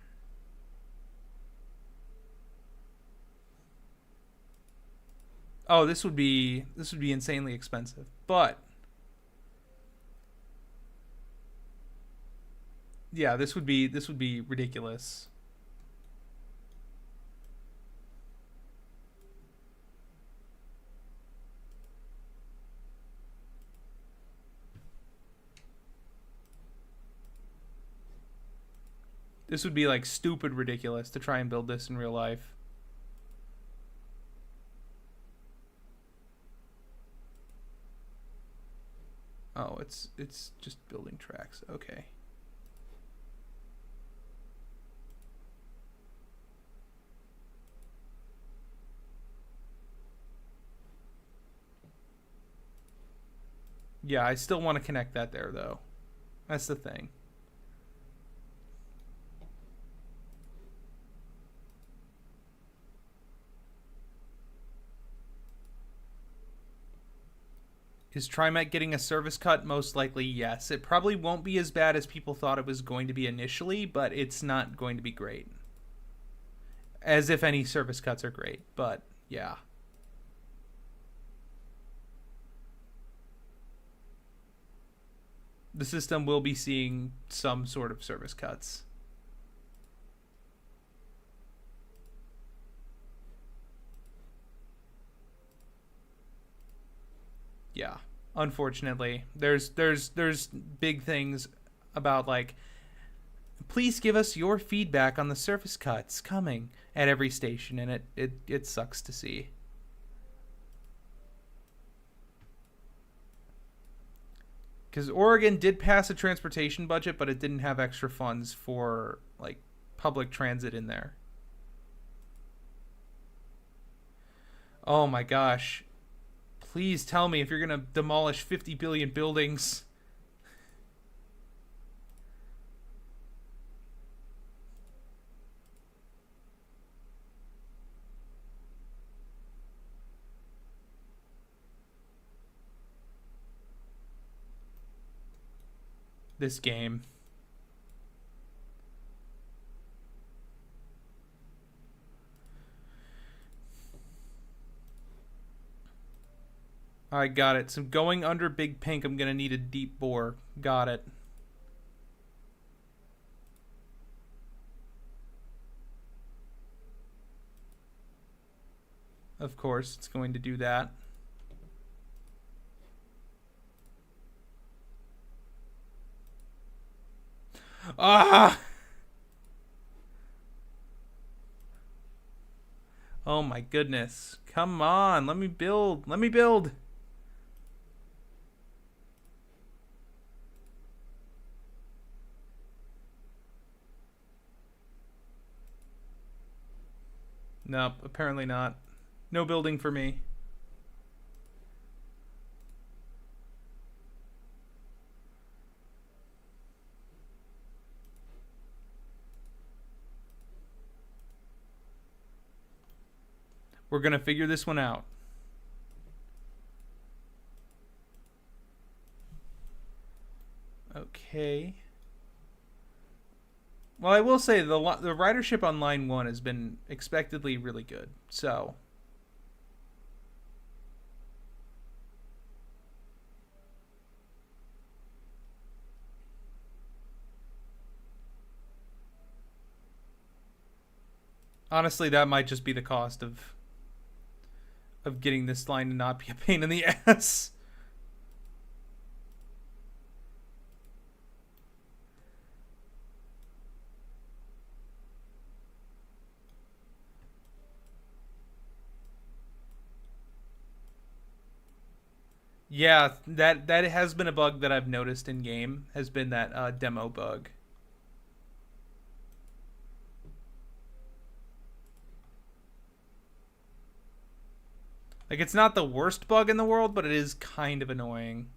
Oh, this would be insanely expensive, but... Yeah, this would be ridiculous. This would be like stupid ridiculous to try and build this in real life. Oh, it's just building tracks. Okay. Yeah, I still want to connect that there, though. That's the thing. Is TriMet getting a service cut? Most likely, yes. It probably won't be as bad as people thought it was going to be initially, but it's not going to be great. As if any service cuts are great, but yeah. The system will be seeing some sort of service cuts. Yeah, unfortunately, there's big things about like, please give us your feedback on the surface cuts coming at every station, and it sucks to see. Because Oregon did pass a transportation budget, but it didn't have extra funds for like public transit in there. Oh my gosh. Please tell me if you're going to demolish 50 billion buildings. This game. I got it. So going under Big Pink, I'm going to need a deep bore. Got it. Of course, it's going to do that. Ah! Oh my goodness. Come on, let me build. Let me build. Nope, apparently not. No building for me. We're going to figure this one out. Okay. Well, I will say the ridership on line 1 has been expectedly really good. So, honestly, that might just be the cost of getting this line to not be a pain in the ass. Yeah, that has been a bug that I've noticed in game, has been that demo bug. Like, it's not the worst bug in the world, but it is kind of annoying.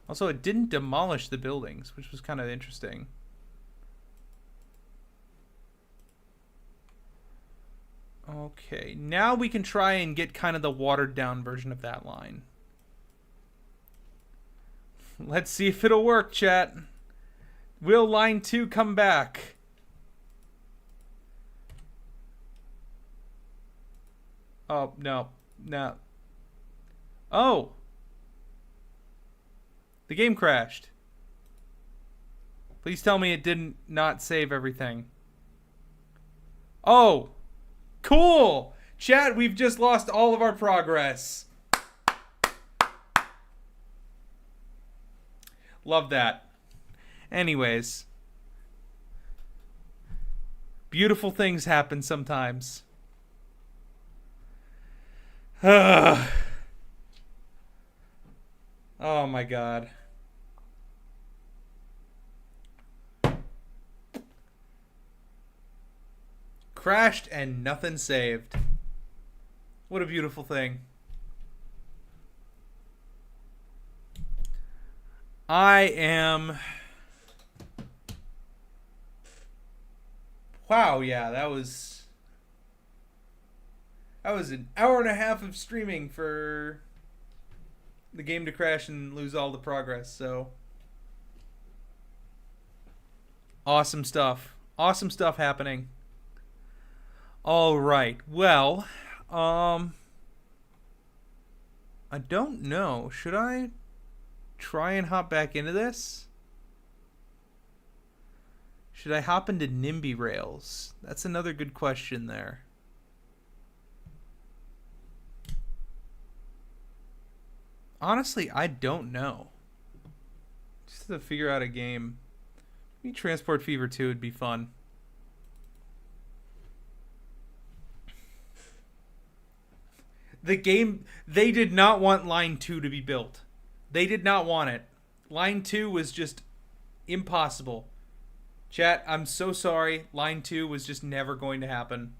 Also, it didn't demolish the buildings, which was kind of interesting. Okay, now we can try and get kind of the watered down version of that line. Let's see if it'll work, chat. Will line 2 come back? Oh, no. No. Oh! The game crashed. Please tell me it didn't not save everything. Oh! Cool! Chat, we've just lost all of our progress. Love that. Anyways. Beautiful things happen sometimes. Oh my god. crashed and nothing saved. What a beautiful thing. I am... Wow, yeah, that was an hour and a half of streaming for the game to crash and lose all the progress, so... Awesome stuff. Awesome stuff happening. All right. Well, I don't know. Should I try and hop back into this? Should I hop into NIMBY Rails? That's another good question there. Honestly, I don't know. Just to figure out a game. Maybe Transport Fever 2 would be fun. The game, they did not want Line 2 to be built. They did not want it. Line 2 was just impossible. Chat, I'm so sorry. Line 2 was just never going to happen.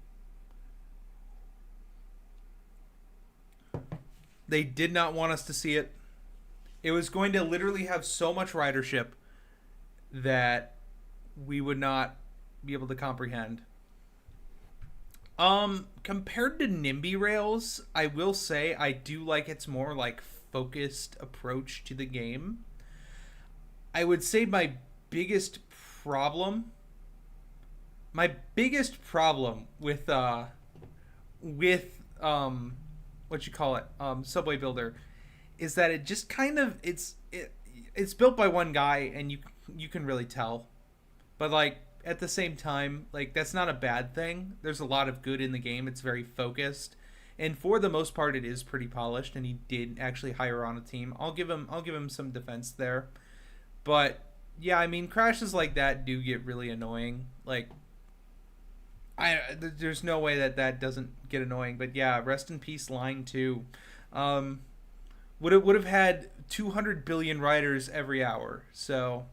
They did not want us to see it. It was going to literally have so much ridership that we would not be able to comprehend. Compared to NIMBY Rails, I will say I do like its more like focused approach to the game. I would say my biggest problem with what you call it, Subway Builder, is that it just kind of it's built by one guy and you can really tell, but like at the same time, like that's not a bad thing. There's a lot of good in the game. It's very focused, and for the most part, it is pretty polished. And he did actually hire on a team. I'll give him some defense there, but yeah, I mean crashes like that do get really annoying. Like there's no way that doesn't get annoying. But yeah, rest in peace, Line 2. Would have had 200 billion riders every hour. So,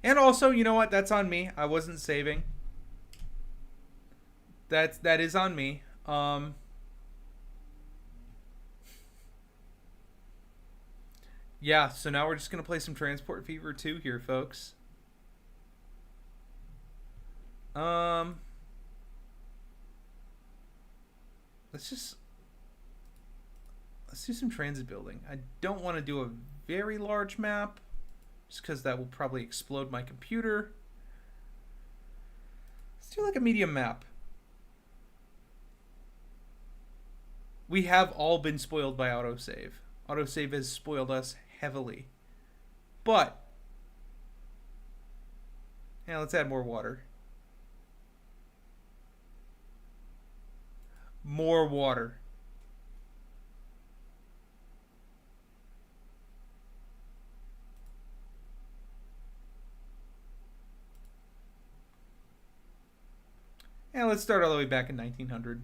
and also, you know what? That's on me. I wasn't saving. That is on me. Yeah. So now we're just gonna play some Transport Fever 2 here, folks. Let's do some transit building. I don't want to do a very large map, just because that will probably explode my computer. Let's do like a medium map. We have all been spoiled by autosave. Autosave has spoiled us heavily. But, yeah, let's add more water. More water. And let's start all the way back in 1900.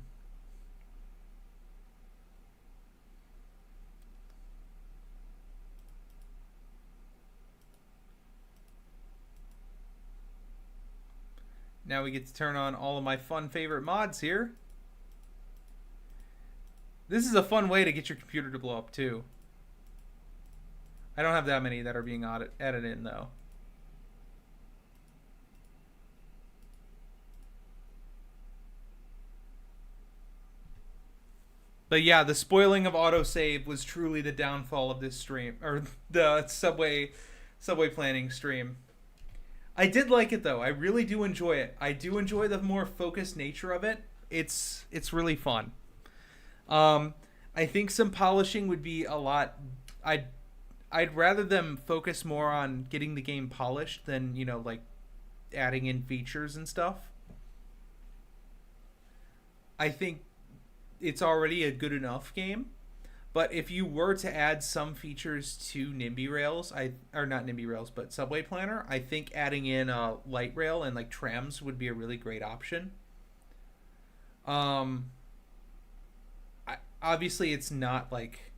Now we get to turn on all of my fun favorite mods here. This is a fun way to get your computer to blow up too. I don't have that many that are being added in though. But yeah, the spoiling of autosave was truly the downfall of this stream, or the subway planning stream. I did like it though. I really do enjoy it. I do enjoy the more focused nature of it. It's really fun. I think some polishing would be a lot. I'd rather them focus more on getting the game polished than, you know, like adding in features and stuff. I think it's already a good enough game, but if you were to add some features to NIMBY Rails, or not NIMBY Rails, but Subway Planner, I think adding in light rail and like trams would be a really great option. Obviously it's not like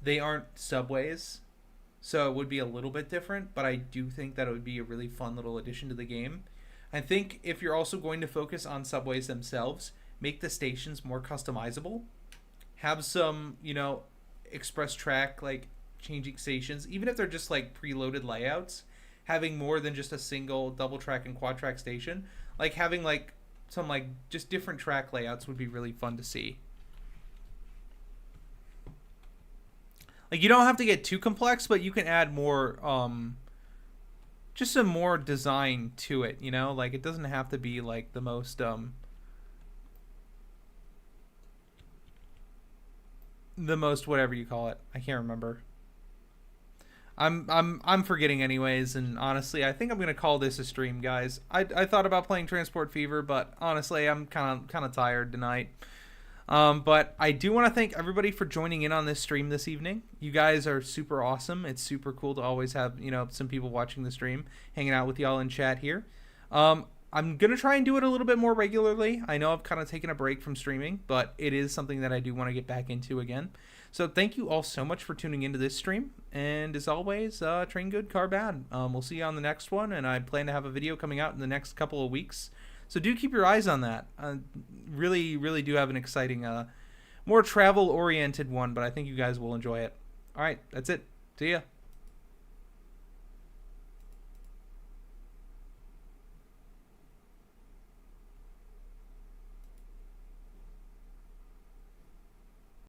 they aren't subways, so it would be a little bit different, but I do think that it would be a really fun little addition to the game. I think if you're also going to focus on subways themselves, make the stations more customizable. Have some, express track, like changing stations, even if they're just like preloaded layouts. Having more than just a single double track and quad track station, like having like some like just different track layouts would be really fun to see. Like you don't have to get too complex, but you can add more just some more design to it, Like it doesn't have to be like the most whatever you call it. I can't remember. I'm forgetting anyways, and honestly, I think I'm gonna call this a stream, guys. I thought about playing Transport Fever, but honestly, I'm kind of tired tonight. But I do want to thank everybody for joining in on this stream this evening. You guys are super awesome. It's super cool to always have, some people watching the stream, hanging out with y'all in chat here. I'm going to try and do it a little bit more regularly. I know I've kind of taken a break from streaming, but it is something that I do want to get back into again. So thank you all so much for tuning into this stream. And as always, train good, car bad. We'll see you on the next one, and I plan to have a video coming out in the next couple of weeks. So do keep your eyes on that. Really, really do have an exciting, more travel-oriented one, but I think you guys will enjoy it. All right, that's it. See ya.